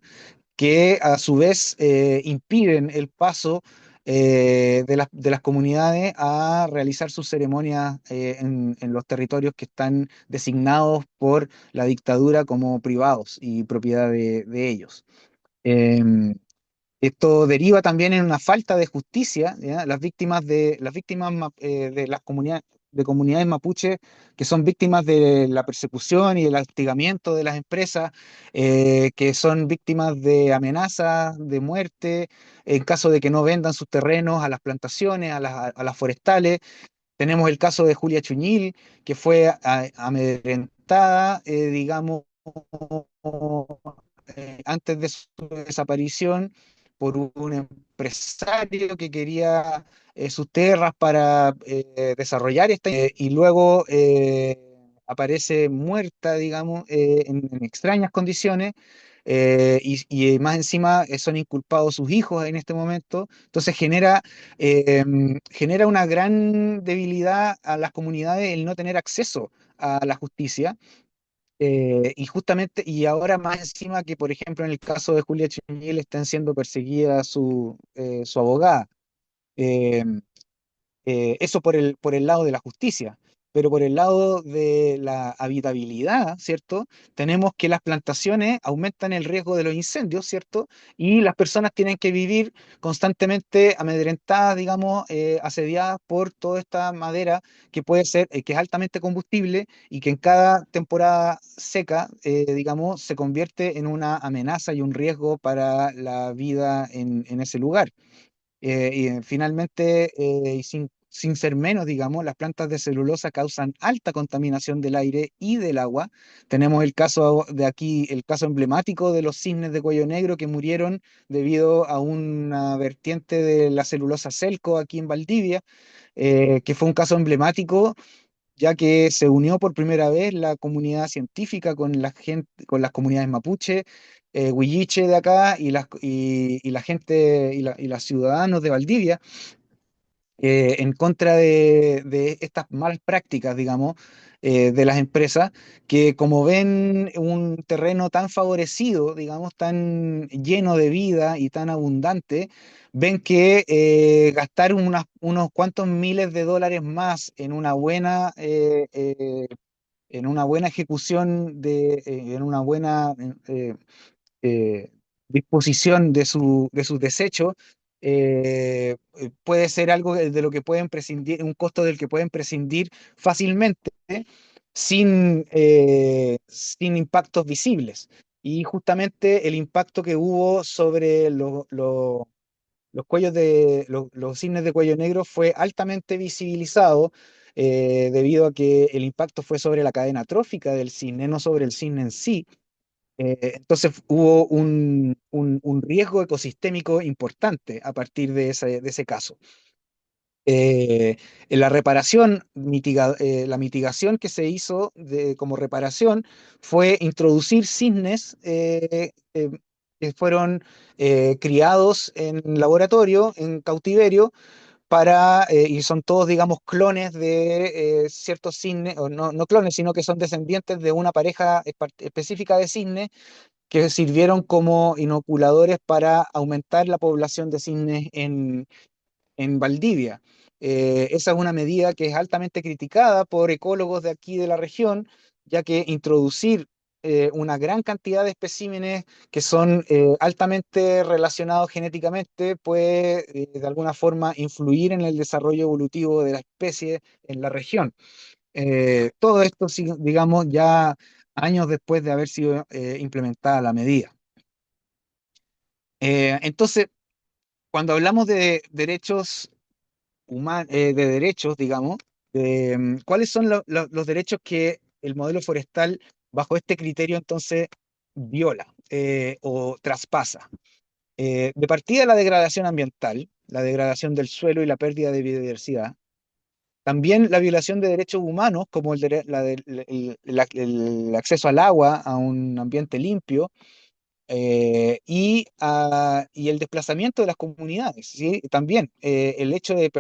que a su vez impiden el paso de las comunidades a realizar sus ceremonias en los territorios que están designados por la dictadura como privados y propiedad de ellos. Em, Esto deriva también en una falta de justicia, ¿ya? De las comunidades mapuche que son víctimas de la persecución y del hostigamiento de las empresas, que son víctimas de amenazas de muerte en caso de que no vendan sus terrenos a las plantaciones, a las forestales. Tenemos el caso de Julia Chuñil, que fue amedrentada, digamos, antes de su desaparición por un empresario que quería sus tierras para desarrollar y luego aparece muerta, digamos, en extrañas condiciones, y más encima son inculpados sus hijos en este momento. Entonces genera una gran debilidad a las comunidades el no tener acceso a la justicia. Y justamente, y ahora más encima que, por ejemplo, en el caso de Julia Chiñel están siendo perseguida su abogada. Eh, Eso por el lado de la justicia, pero por el lado de la habitabilidad, ¿cierto? Tenemos que las plantaciones aumentan el riesgo de los incendios, ¿cierto? Y las personas tienen que vivir constantemente amedrentadas, digamos, asediadas por toda esta madera que puede ser, que es altamente combustible y que en cada temporada seca, digamos, se convierte en una amenaza y un riesgo para la vida en ese lugar. Finalmente, y sin ser menos, digamos, las plantas de celulosa causan alta contaminación del aire y del agua. Tenemos el caso de aquí, el caso emblemático de los cisnes de cuello negro que murieron debido a una vertiente de la celulosa Celco aquí en Valdivia, que fue un caso emblemático ya que se unió por primera vez la comunidad científica con la gente, con las comunidades mapuche, huilliche de acá y la gente y los ciudadanos de Valdivia en contra de estas malas prácticas, digamos, de las empresas, que como ven un terreno tan favorecido, digamos, tan lleno de vida y tan abundante, ven que gastar unos cuantos miles de dólares más en una buena ejecución en una buena eh, disposición de sus desechos, puede ser algo de lo que pueden prescindir, un costo del que pueden prescindir fácilmente, sin impactos visibles. Y justamente el impacto que hubo sobre los los cisnes de cuello negro fue altamente visibilizado, debido a que el impacto fue sobre la cadena trófica del cisne, no sobre el cisne en sí. Entonces hubo un riesgo ecosistémico importante a partir de ese caso. En la la mitigación que se hizo como reparación fue introducir cisnes que fueron criados en laboratorio, en cautiverio, y son todos, digamos, clones de ciertos cisnes, o no, no clones, sino que son descendientes de una pareja específica de cisnes que sirvieron como inoculadores para aumentar la población de cisnes en Valdivia. Esa es una medida que es altamente criticada por ecólogos de aquí de la región, ya que introducir una gran cantidad de especímenes que son altamente relacionados genéticamente puede de alguna forma influir en el desarrollo evolutivo de la especie en la región. Todo esto, digamos, ya años después de haber sido implementada la medida. Entonces, cuando hablamos de derechos de derechos, digamos, ¿cuáles son los derechos que el modelo forestal, bajo este criterio, entonces viola o traspasa? De partida, la degradación ambiental, la degradación del suelo y la pérdida de biodiversidad. También la violación de derechos humanos, como el acceso al agua, a un ambiente limpio, y el desplazamiento de las comunidades, ¿sí? También el hecho de...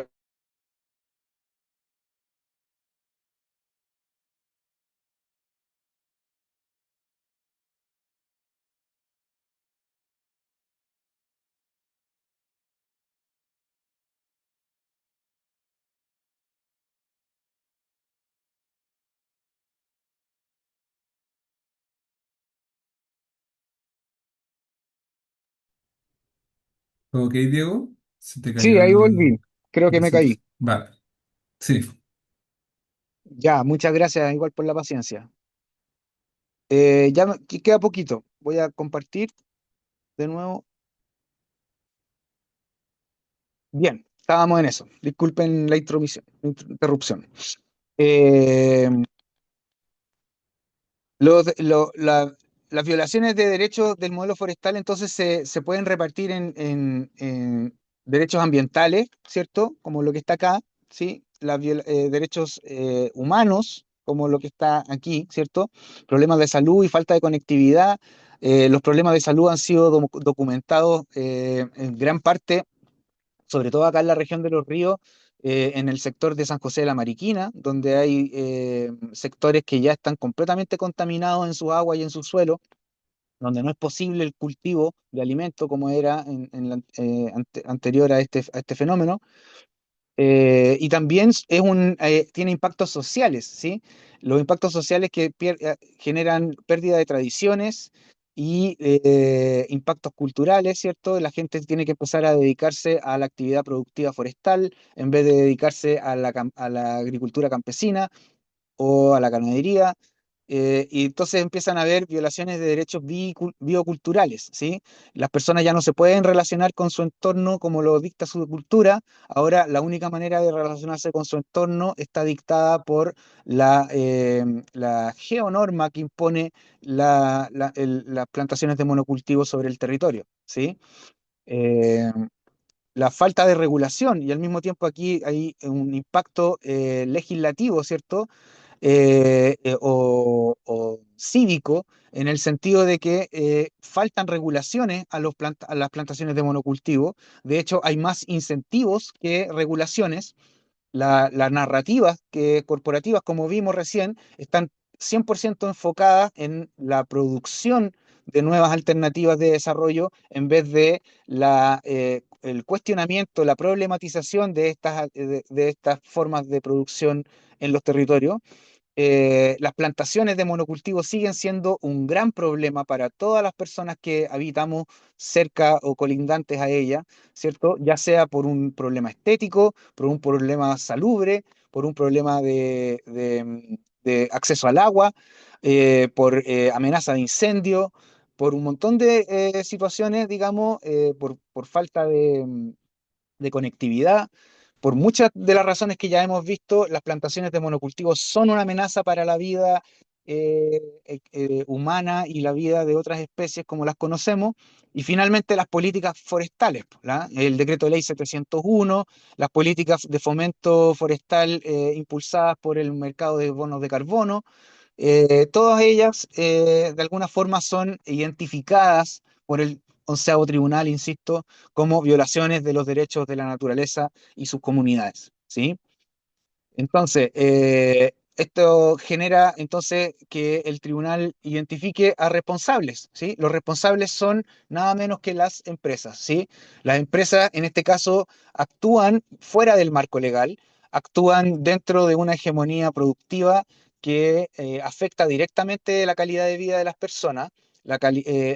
Ok, Diego, se te cayó Sí, ahí volví. Creo que el me centro. caí. Vale, sí. Ya, muchas gracias igual por la paciencia. Queda poquito. Voy a compartir de nuevo. Bien, estábamos en eso. Disculpen la interrupción. Eh, los de- lo- la- las violaciones de derechos del modelo forestal entonces se pueden repartir en derechos ambientales, ¿cierto? Como lo que está acá, ¿sí? Derechos humanos, como lo que está aquí, ¿cierto? Problemas de salud y falta de conectividad. Los problemas de salud han sido documentados en gran parte, sobre todo acá en la región de Los Ríos, en el sector de San José de la Mariquina, donde hay sectores que ya están completamente contaminados en su agua y en su suelo, donde no es posible el cultivo de alimentos como era anterior a este fenómeno. Y también tiene impactos sociales, ¿sí? Los impactos sociales que generan pérdida de tradiciones y impactos culturales, ¿cierto? La gente tiene que empezar a dedicarse a la actividad productiva forestal en vez de dedicarse a a la agricultura campesina o a la ganadería. Y entonces empiezan a haber violaciones de derechos bioculturales, ¿sí? Las personas ya no se pueden relacionar con su entorno como lo dicta su cultura. Ahora la única manera de relacionarse con su entorno está dictada por la geonorma que impone las plantaciones de monocultivo sobre el territorio, ¿sí? Eh, la falta de regulación y al mismo tiempo aquí hay un impacto legislativo, ¿cierto? O cívico, en el sentido de que faltan regulaciones a las plantaciones de monocultivo. De hecho, hay más incentivos que regulaciones. Las narrativas corporativas, como vimos recién, están 100% enfocadas en la producción de nuevas alternativas de desarrollo en vez de el cuestionamiento, la problematización de estas formas de producción en los territorios. Las plantaciones de monocultivo siguen siendo un gran problema para todas las personas que habitamos cerca o colindantes a ella, ¿cierto? Ya sea por un problema estético, por un problema salubre, por un problema de acceso al agua, por amenaza de incendio, por un montón de situaciones, digamos, por falta de conectividad. Por muchas de las razones que ya hemos visto, las plantaciones de monocultivos son una amenaza para la vida humana y la vida de otras especies como las conocemos. Y finalmente las políticas forestales, ¿la? El decreto de ley 701, las políticas de fomento forestal impulsadas por el mercado de bonos de carbono, todas ellas de alguna forma son identificadas por el onceavo tribunal, insisto, como violaciones de los derechos de la naturaleza y sus comunidades, ¿sí? Entonces, esto genera entonces que el tribunal identifique a responsables, ¿sí? Los responsables son nada menos que las empresas, ¿sí? Las empresas, en este caso, actúan fuera del marco legal, actúan dentro de una hegemonía productiva que afecta directamente la calidad de vida de las personas,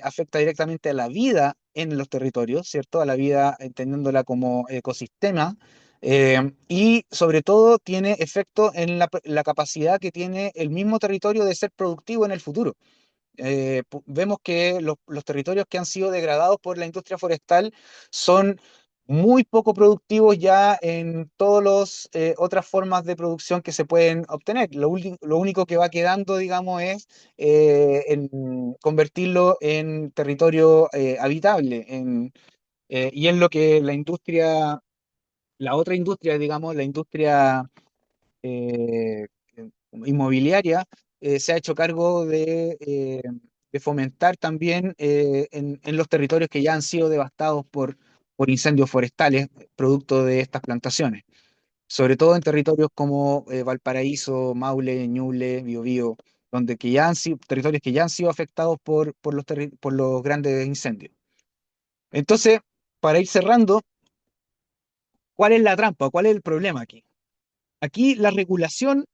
afecta directamente a la vida en los territorios, ¿cierto? A la vida entendiéndola como ecosistema, y sobre todo tiene efecto en la capacidad que tiene el mismo territorio de ser productivo en el futuro. Vemos que los territorios que han sido degradados por la industria forestal son muy poco productivos ya en todas las otras formas de producción que se pueden obtener. Lo único que va quedando, digamos, es en convertirlo en territorio habitable. Y es lo que la otra industria, digamos, la industria eh, inmobiliaria, se ha hecho cargo de fomentar también en los territorios que ya han sido devastados por incendios forestales, producto de estas plantaciones. Sobre todo en territorios como Valparaíso, Maule, Ñuble, Biobío, donde que ya han sido territorios que ya han sido afectados por los grandes incendios. Entonces, para ir cerrando, ¿cuál es la trampa? ¿Cuál es el problema aquí? Aquí la regulación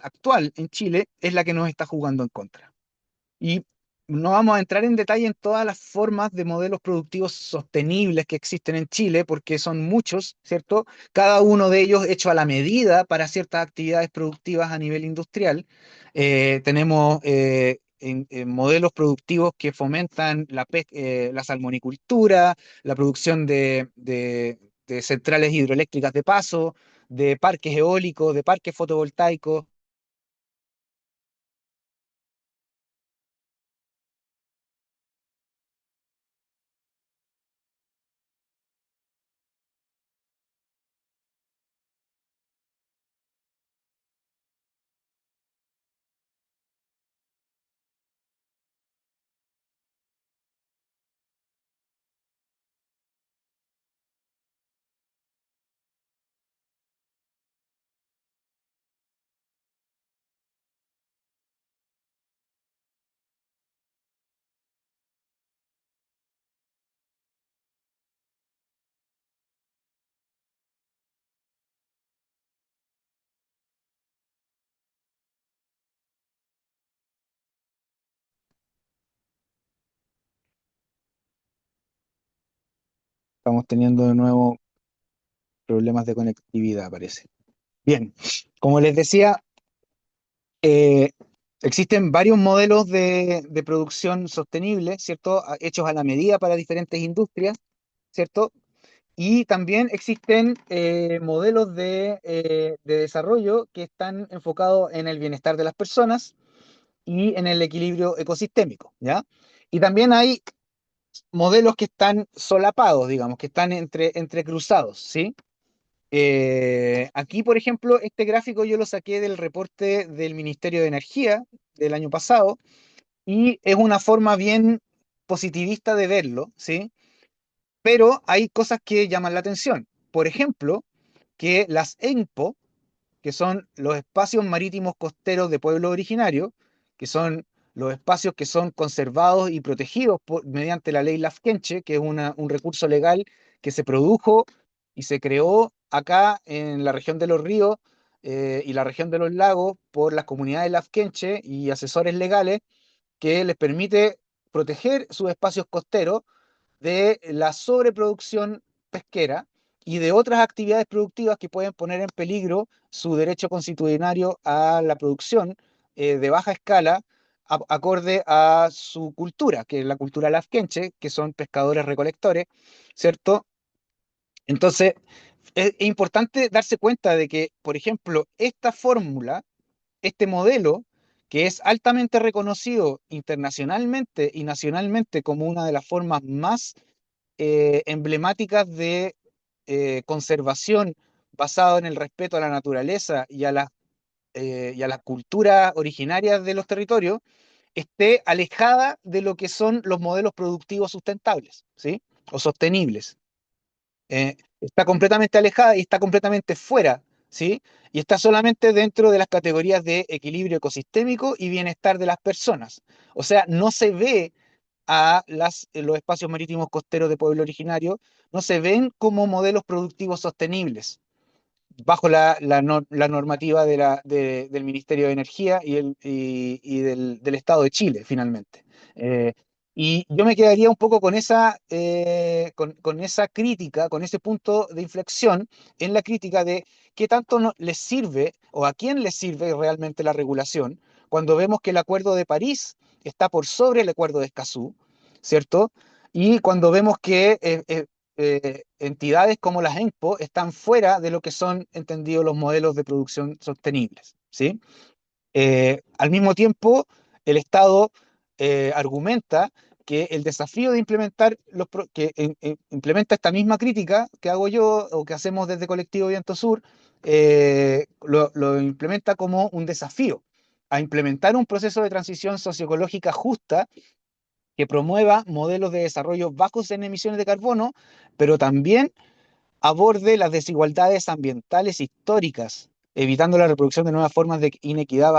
actual en Chile es la que nos está jugando en contra. Y no vamos a entrar en detalle en todas las formas de modelos productivos sostenibles que existen en Chile, porque son muchos, ¿cierto? Cada uno de ellos hecho a la medida para ciertas actividades productivas a nivel industrial. Tenemos en modelos productivos que fomentan la salmonicultura, la producción de centrales hidroeléctricas de paso, de parques eólicos, de parques fotovoltaicos. Estamos teniendo de nuevo problemas de conectividad, parece. Bien, como les decía, eh, existen varios modelos de producción sostenible, ¿cierto? Hechos a la medida para diferentes industrias, ¿cierto? Y también existen modelos de desarrollo que están enfocados en el bienestar de las personas y en el equilibrio ecosistémico, ¿ya? Y también hay modelos que están solapados, digamos, que están entre cruzados, ¿sí? Aquí, por ejemplo, este gráfico yo lo saqué del reporte del Ministerio de Energía del año pasado y es una forma bien positivista de verlo, ¿sí? Pero hay cosas que llaman la atención. Por ejemplo, que las ENPO, que son los espacios marítimos costeros de pueblo originario, que son los espacios que son conservados y protegidos mediante la ley Lafkenche, que es un recurso legal que se produjo y se creó acá en la región de los ríos y la región de los lagos por las comunidades Lafkenche y asesores legales que les permite proteger sus espacios costeros de la sobreproducción pesquera y de otras actividades productivas que pueden poner en peligro su derecho constitucionario a la producción de baja escala, acorde a su cultura, que es la cultura lafkenche, que son pescadores recolectores, ¿cierto? Entonces, es importante darse cuenta de que, por ejemplo, esta fórmula, este modelo, que es altamente reconocido internacionalmente y nacionalmente como una de las formas más emblemáticas de conservación basado en el respeto a la naturaleza y a las culturas originarias de los territorios, esté alejada de lo que son los modelos productivos sustentables, ¿sí? O sostenibles. Está completamente alejada y está completamente fuera, ¿sí? Y está solamente dentro de las categorías de equilibrio ecosistémico y bienestar de las personas. O sea, no se ve a los espacios marítimos costeros de pueblo originario, no se ven como modelos productivos sostenibles bajo la normativa del Ministerio de Energía y del Estado de Chile, finalmente. Eh, y yo me quedaría un poco con esa crítica, con ese punto de inflexión en la crítica de qué tanto les sirve o a quién les sirve realmente la regulación cuando vemos que el Acuerdo de París está por sobre el Acuerdo de Escazú, ¿cierto? Y cuando vemos que entidades como las ENPO están fuera de lo que son entendidos los modelos de producción sostenibles, ¿sí? Al mismo tiempo, el Estado argumenta que el desafío de implementar implementa esta misma crítica que hago yo o que hacemos desde Colectivo Viento Sur, lo implementa como un desafío a implementar un proceso de transición socioecológica justa que promueva modelos de desarrollo bajos en emisiones de carbono, pero también aborde las desigualdades ambientales históricas, evitando la reproducción de nuevas formas de inequidad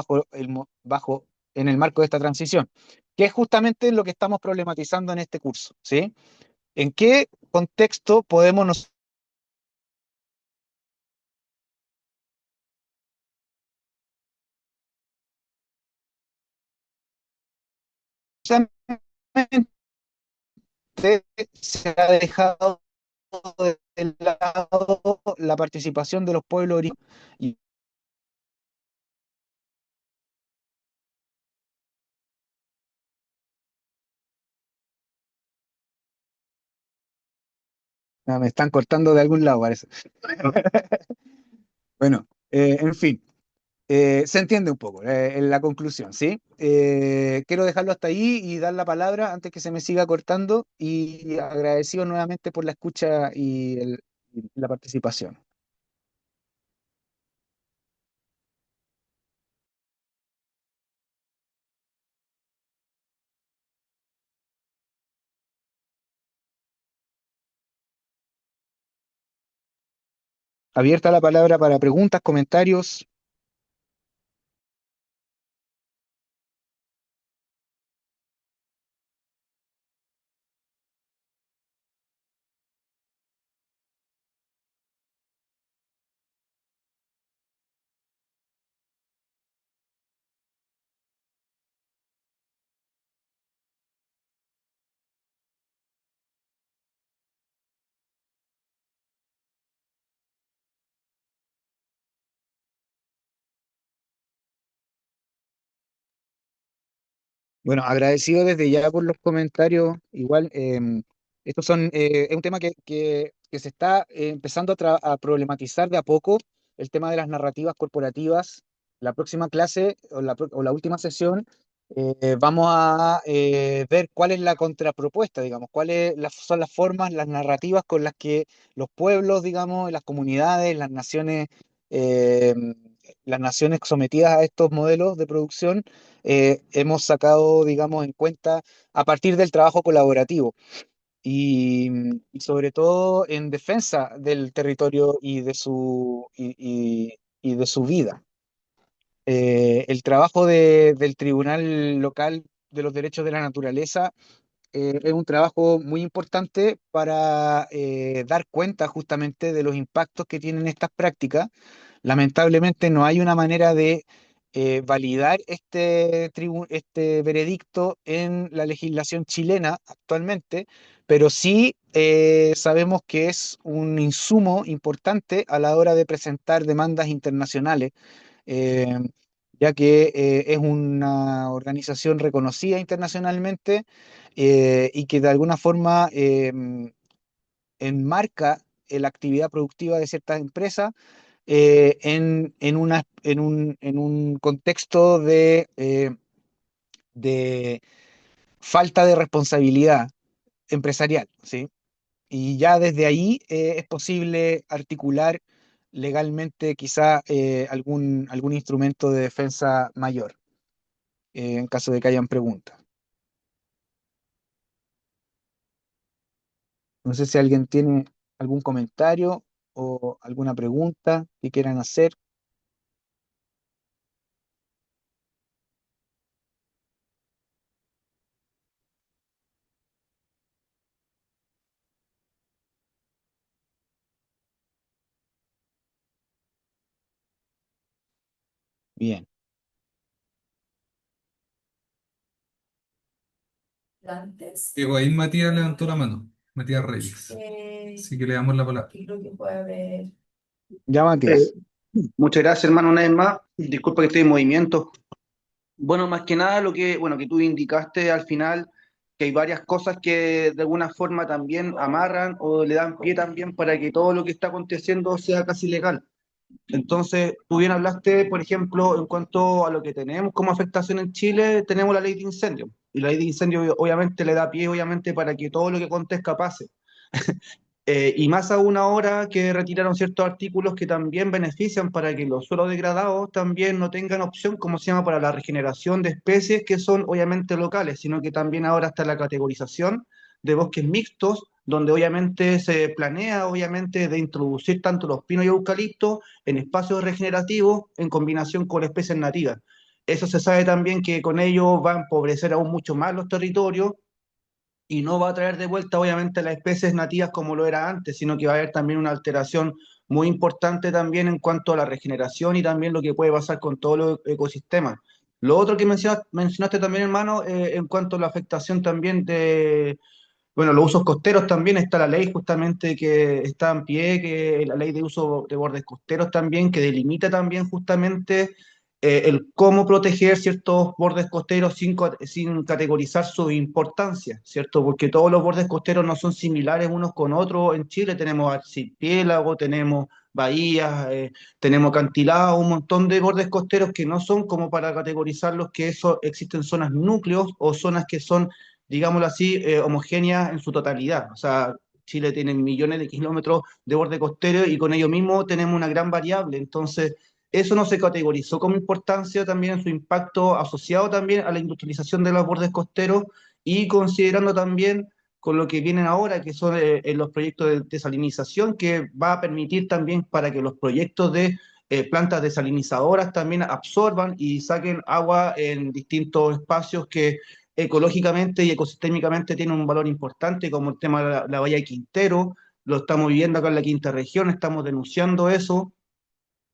en el marco de esta transición, que es justamente lo que estamos problematizando en este curso, ¿sí? ¿En qué contexto podemos se ha dejado de lado la participación de los pueblos originarios y me están cortando de algún lado, parece. Bueno, en fin. Se entiende un poco en la conclusión, ¿sí? Quiero dejarlo hasta ahí y dar la palabra antes que se me siga cortando y agradecido nuevamente por la escucha y la participación. Abierta la palabra para preguntas, comentarios. Bueno, agradecido desde ya por los comentarios. Igual, estos son, es un tema que se está empezando a problematizar de a poco, el tema de las narrativas corporativas. La próxima clase o la última sesión, vamos a ver cuál es la contrapropuesta, digamos, son las formas, las narrativas con las que los pueblos, digamos, las comunidades, eh, las naciones sometidas a estos modelos de producción hemos sacado, digamos, en cuenta a partir del trabajo colaborativo y, y sobre todo en defensa del territorio y de su vida. El trabajo del Tribunal Local de los Derechos de la Naturaleza es un trabajo muy importante para dar cuenta justamente de los impactos que tienen estas prácticas. Lamentablemente no hay una manera de validar este veredicto en la legislación chilena actualmente, pero sí sabemos que es un insumo importante a la hora de presentar demandas internacionales, eh, ya que es una organización reconocida internacionalmente y que de alguna forma enmarca la actividad productiva de ciertas empresas en un contexto de falta de responsabilidad empresarial, ¿sí? Y ya desde ahí es posible articular legalmente quizá algún instrumento de defensa mayor, en caso de que hayan preguntas. No sé si alguien tiene algún comentario o alguna pregunta que quieran hacer. Bien. Antes. Diego, ahí Matías levantó la mano, Matías Reyes. Así que le damos la palabra. Creo que puede haber. Ya, Eh, Matías. Muchas gracias, hermano, una vez más. Disculpa que estoy en movimiento. Bueno, más que nada lo que, bueno, que tú indicaste al final, que hay varias cosas que de alguna forma también amarran o le dan pie también para que todo lo que está aconteciendo sea casi legal. Entonces, tú bien hablaste, por ejemplo, en cuanto a lo que tenemos como afectación en Chile, tenemos la ley de incendio. Y la ley de incendio obviamente le da pie, obviamente, para que todo lo que acontezca pase. Y más aún ahora que retiraron ciertos artículos que también benefician para que los suelos degradados también no tengan opción, como se llama, para la regeneración de especies que son obviamente locales, sino que también ahora está la categorización de bosques mixtos, donde obviamente se planea, obviamente, de introducir tanto los pinos y eucaliptos en espacios regenerativos en combinación con especies nativas. Eso se sabe también que con ello va a empobrecer aún mucho más los territorios y no va a traer de vuelta, obviamente, las especies nativas como lo era antes, sino que va a haber también una alteración muy importante también en cuanto a la regeneración y también lo que puede pasar con todos los ecosistemas. Lo otro que mencionaste también, hermano, en cuanto a la afectación también de, bueno, los usos costeros también, está la ley justamente que está en pie, que la ley de uso de bordes costeros también, que delimita también justamente el cómo proteger ciertos bordes costeros sin categorizar su importancia, ¿cierto? Porque todos los bordes costeros no son similares unos con otros. En Chile tenemos archipiélago, tenemos bahías, tenemos acantilados, un montón de bordes costeros que no son como para categorizarlos, que eso existen zonas núcleos o zonas que son, digámoslo así, homogéneas en su totalidad. O sea, Chile tiene millones de kilómetros de borde costero y con ello mismo tenemos una gran variable. Entonces, eso no se categorizó como importancia también en su impacto asociado también a la industrialización de los bordes costeros y considerando también con lo que vienen ahora, que son los proyectos de desalinización, que va a permitir también para que los proyectos de plantas desalinizadoras también absorban y saquen agua en distintos espacios que ecológicamente y ecosistémicamente tienen un valor importante, como el tema de la bahía de Quintero. Lo estamos viviendo acá en la quinta región, estamos denunciando eso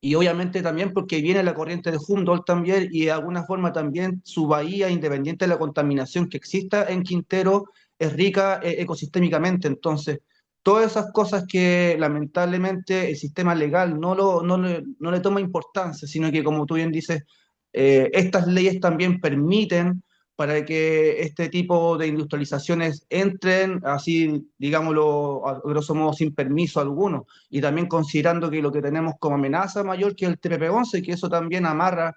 y obviamente también porque viene la corriente de Humboldt también y de alguna forma también su bahía, independiente de la contaminación que exista en Quintero, es rica ecosistémicamente. Entonces, todas esas cosas que lamentablemente el sistema legal no le toma importancia, sino que como tú bien dices, estas leyes también permiten para que este tipo de industrializaciones entren, así, digámoslo, a grosso modo, sin permiso alguno, y también considerando que lo que tenemos como amenaza mayor que el TPP-11, que eso también amarra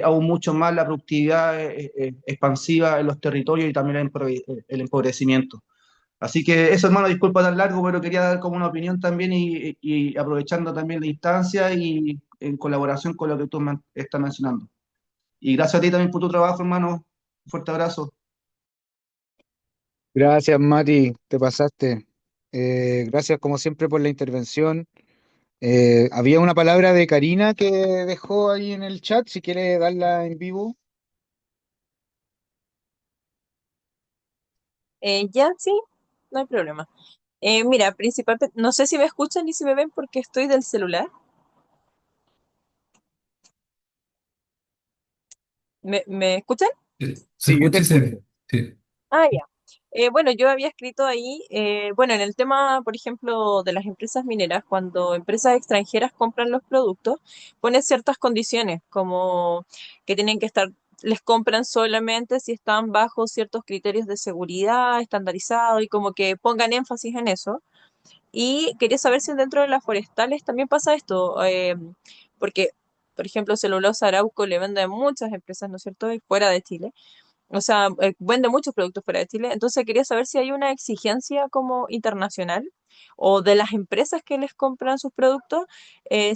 aún mucho más la productividad expansiva en los territorios y también el empobrecimiento. Así que eso, hermano, disculpa tan largo, pero quería dar como una opinión también y aprovechando también la instancia y en colaboración con lo que tú estás mencionando. Y gracias a ti también por tu trabajo, hermano. Un fuerte abrazo. Gracias, Mati, te pasaste. Gracias como siempre por la intervención. Había una palabra de Karina que dejó ahí en el chat, si quiere darla en vivo. Ya, sí, no hay problema. Mira, principalmente, no sé si me escuchan ni si me ven porque estoy del celular. ¿Me escuchan? Se Sí, yo te escucha y se escucho. ve. Sí. Ah, ya. Bueno, yo había escrito ahí, bueno, en el tema, por ejemplo, de las empresas mineras, cuando empresas extranjeras compran los productos, ponen ciertas condiciones, como que tienen que estar, les compran solamente si están bajo ciertos criterios de seguridad estandarizados y como que pongan énfasis en eso. Y quería saber si dentro de las forestales también pasa esto, porque, por ejemplo, celulosa Arauco le vende a muchas empresas, ¿no es cierto?, y fuera de Chile. O sea, vende muchos productos fuera de Chile. Entonces quería saber si hay una exigencia como internacional o de las empresas que les compran sus productos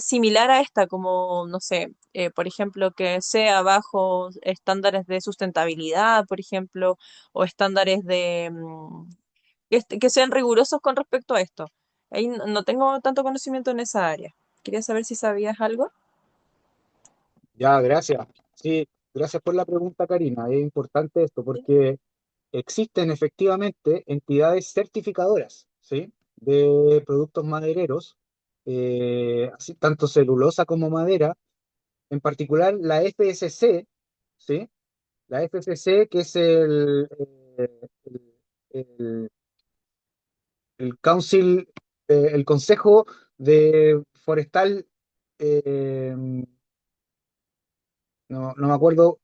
similar a esta, como, no sé, por ejemplo, que sea bajo estándares de sustentabilidad, por ejemplo, o estándares de, que sean rigurosos con respecto a esto. Ahí no tengo tanto conocimiento en esa área. Quería saber si sabías algo. Ya, gracias. Sí, gracias por la pregunta, Karina. Es importante esto porque existen efectivamente entidades certificadoras, ¿sí? De productos madereros, así, tanto celulosa como madera, en particular la FSC, ¿sí? La FSC, que es el, el Council, el Consejo de Forestal, eh, no me acuerdo,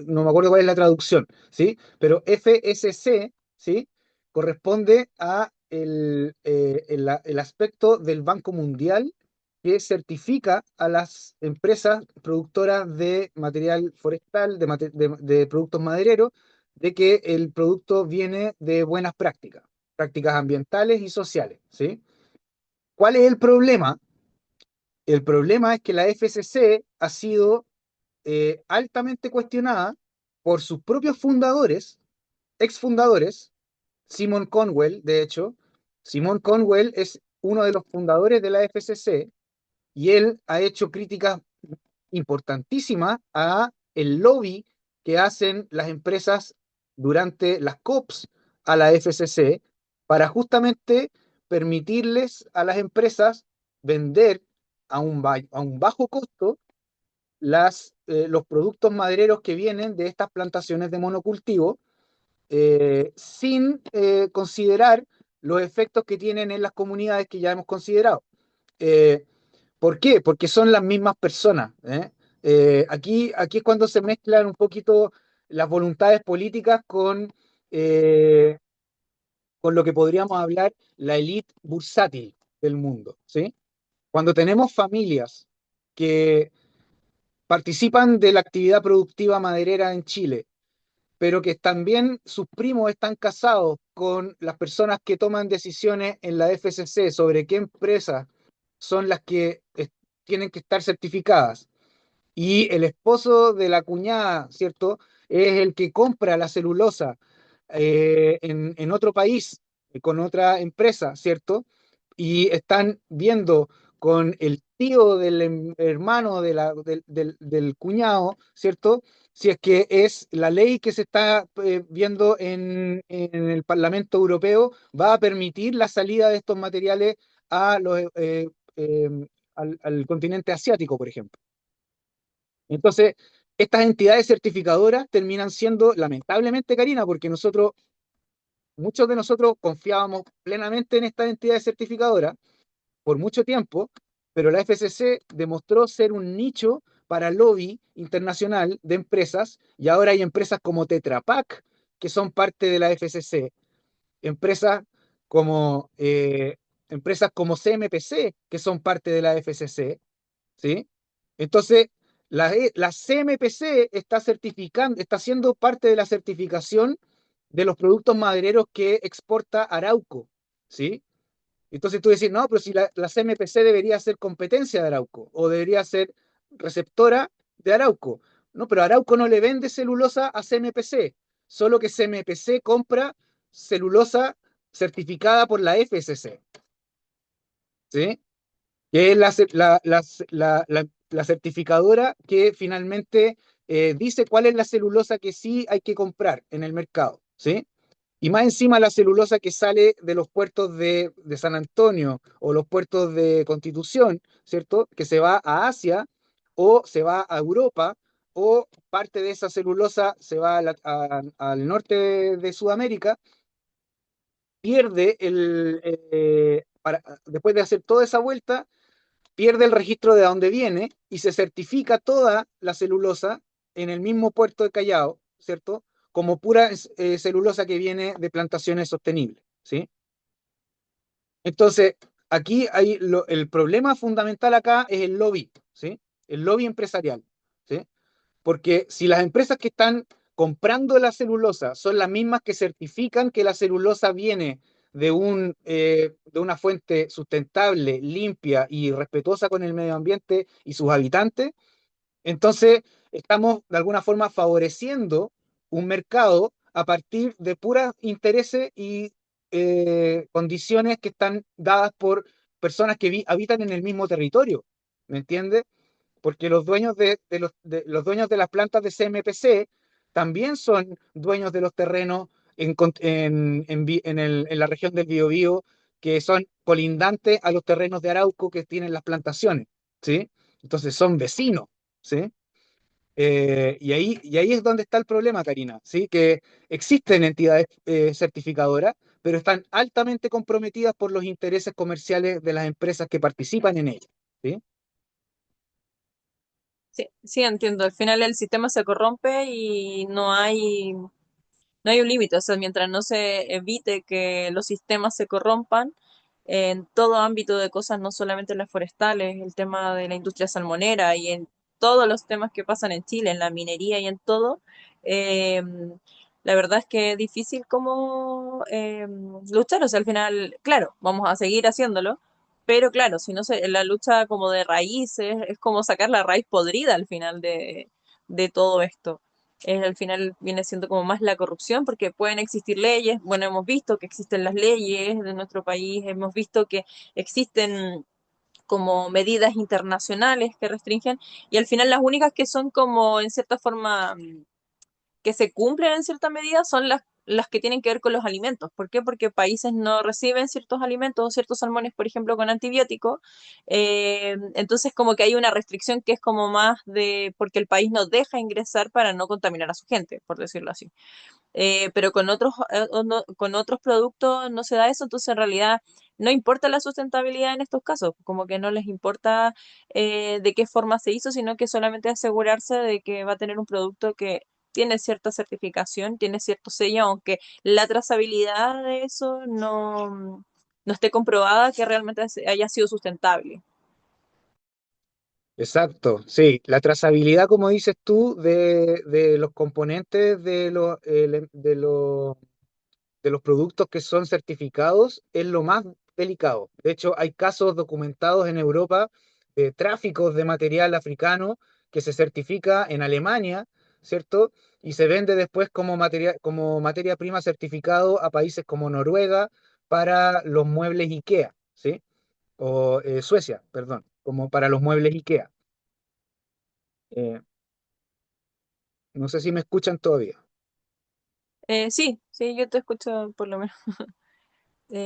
no me acuerdo cuál es la traducción, ¿sí? Pero FSC, ¿sí? Corresponde a el aspecto del Banco Mundial que certifica a las empresas productoras de material forestal, de productos madereros, de que el producto viene de buenas prácticas, prácticas ambientales y sociales, ¿sí? ¿Cuál es el problema? El problema es que la FSC ha sido altamente cuestionada por sus propios fundadores, exfundadores, Simon Conwell, de hecho. Simon Conwell es uno de los fundadores de la FCC y él ha hecho críticas importantísimas a el lobby que hacen las empresas durante las COPs a la FCC para justamente permitirles a las empresas vender a un bajo costo los productos madereros que vienen de estas plantaciones de monocultivo, sin considerar los efectos que tienen en las comunidades que ya hemos considerado. Eh, ¿Por qué? Porque son las mismas personas. Aquí es cuando se mezclan un poquito las voluntades políticas con lo que podríamos hablar la élite bursátil del mundo, ¿sí? Cuando tenemos familias que participan de la actividad productiva maderera en Chile, pero que también sus primos están casados con las personas que toman decisiones en la FCC sobre qué empresas son las que tienen que estar certificadas. Y el esposo de la cuñada, ¿cierto? Es el que compra la celulosa en otro país, con otra empresa, ¿cierto? Y están viendo con el tío del hermano del cuñado, ¿cierto? Si es que es la ley que se está viendo en el Parlamento Europeo, va a permitir la salida de estos materiales a eh, al continente asiático, por ejemplo. Entonces, estas entidades certificadoras terminan siendo, lamentablemente, Karina, porque muchos de nosotros confiábamos plenamente en estas entidades certificadoras por mucho tiempo, pero la FCC demostró ser un nicho para lobby internacional de empresas, y ahora hay empresas como Tetra Pak, que son parte de la FCC, empresas empresas como CMPC, que son parte de la FCC, ¿sí? Entonces, la CMPC está certificando, está siendo parte de la certificación de los productos madereros que exporta Arauco, ¿sí? Entonces tú decís, no, pero si la CMPC debería ser competencia de Arauco o debería ser receptora de Arauco. No, pero Arauco no le vende celulosa a CMPC, solo que CMPC compra celulosa certificada por la FSC, ¿sí? Que es la certificadora que finalmente dice cuál es la celulosa que sí hay que comprar en el mercado, ¿sí? Y más encima la celulosa que sale de los puertos de San Antonio o los puertos de Constitución, ¿cierto? Que se va a Asia o se va a Europa o parte de esa celulosa se va al norte de Sudamérica, pierde después de hacer toda esa vuelta, pierde el registro de dónde viene y se certifica toda la celulosa en el mismo puerto de Callao, ¿cierto? Como pura celulosa que viene de plantaciones sostenibles, ¿sí? Entonces, aquí el problema fundamental acá es el lobby, ¿sí? El lobby empresarial, ¿sí? Porque si las empresas que están comprando la celulosa son las mismas que certifican que la celulosa viene de una fuente sustentable, limpia y respetuosa con el medio ambiente y sus habitantes, entonces estamos de alguna forma favoreciendo un mercado a partir de puros intereses y condiciones que están dadas por personas que habitan en el mismo territorio. ¿Me entiendes? Porque los dueños los dueños de las plantas de CMPC también son dueños de los terrenos en la región del Biobío, que son colindantes a los terrenos de Arauco que tienen las plantaciones, ¿sí? Entonces son vecinos, ¿sí? Y ahí es donde está el problema, Karina, ¿sí? Que existen entidades certificadoras, pero están altamente comprometidas por los intereses comerciales de las empresas que participan en ellas, ¿sí? Sí, sí, entiendo. Al final el sistema se corrompe y no hay un límite. O sea, mientras no se evite que los sistemas se corrompan en todo ámbito de cosas, no solamente en las forestales, el tema de la industria salmonera y en todos los temas que pasan en Chile, en la minería y en todo, eh, la verdad es que es difícil como luchar. O sea, al final, claro, vamos a seguir haciéndolo, pero claro, si no se, la lucha como de raíces es como sacar la raíz podrida al final de todo esto. Al final viene siendo como más la corrupción, porque pueden existir leyes, bueno, hemos visto que existen las leyes de nuestro país, hemos visto que existen como medidas internacionales que restringen, y al final las únicas que son como en cierta forma que se cumplen en cierta medida son las que tienen que ver con los alimentos. ¿Por qué? Porque países no reciben ciertos alimentos o ciertos salmones, por ejemplo, con antibióticos. Entonces, como que hay una restricción que es como más de porque el país no deja ingresar para no contaminar a su gente, por decirlo así. Pero con otros productos no se da eso, entonces en realidad no importa la sustentabilidad en estos casos, como que no les importa de qué forma se hizo, sino que solamente asegurarse de que va a tener un producto que tiene cierta certificación, tiene cierto sello, aunque la trazabilidad de eso no esté comprobada que realmente haya sido sustentable. Exacto, sí. La trazabilidad, como dices tú, de los componentes de los productos que son certificados es lo más delicado. De hecho, hay casos documentados en Europa de tráficos de material africano que se certifica en Alemania, ¿cierto? Y se vende después como materia prima certificado a países como Noruega para los muebles IKEA, ¿sí? O Suecia, perdón, como para los muebles IKEA. Eh, no sé si me escuchan todavía. Sí, sí, yo te escucho por lo menos.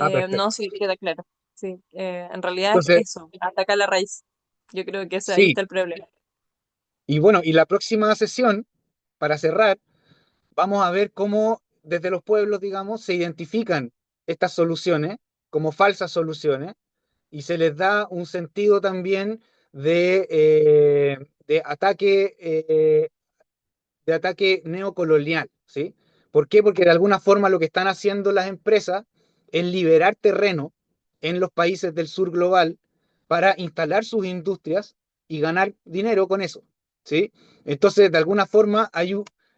Ah, No, perfecto. sí, queda claro. Sí, en realidad es Entonces, eso, atacar la raíz. Yo creo que ahí sí, está el problema. y bueno, y la próxima sesión, para cerrar, vamos a ver cómo desde los pueblos, digamos, se identifican estas soluciones como falsas soluciones y se les da un sentido también de ataque neocolonial, ¿sí? ¿Por qué? Porque de alguna forma lo que están haciendo las empresas es liberar terreno en los países del sur global para instalar sus industrias y ganar dinero con eso, ¿sí? Entonces, de alguna forma,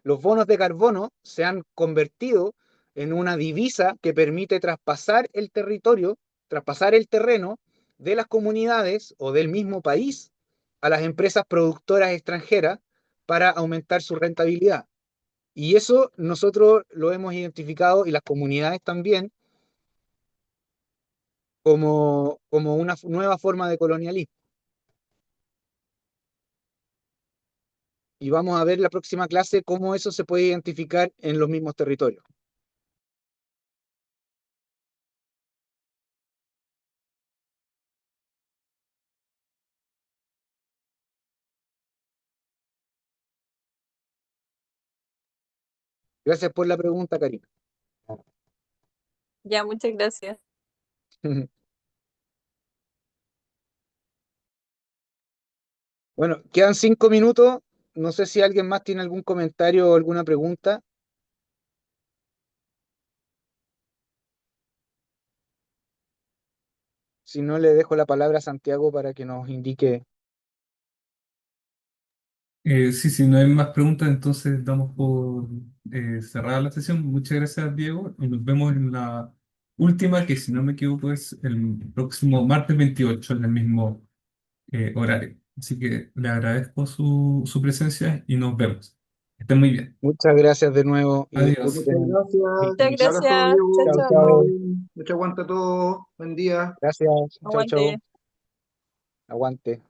los bonos de carbono se han convertido en una divisa que permite traspasar el territorio, traspasar el terreno de las comunidades o del mismo país a las empresas productoras extranjeras para aumentar su rentabilidad. Y eso nosotros lo hemos identificado y las comunidades también como una nueva forma de colonialismo. Y vamos a ver la próxima clase cómo eso se puede identificar en los mismos territorios. Gracias por la pregunta, Karina. Ya, muchas gracias. Bueno, quedan 5 minutos. No sé si alguien más tiene algún comentario o alguna pregunta. Si no, le dejo la palabra a Santiago para que nos indique. Sí, si no hay más preguntas, entonces damos por cerrada la sesión. Muchas gracias, Diego, y nos vemos en la última, que si no me equivoco es el próximo martes 28 en el mismo horario. Así que le agradezco su presencia y nos vemos. Que estén muy bien. Muchas gracias de nuevo y Adiós. Muchas disculpen gracias. el Muchas Un inicio. abrazo, gracias. Chao, Diego. Chao, Que estén muy chao. chao. bien. Mucho aguante a todos. Buen día. Gracias. Chao, chao. Aguante. Aguante.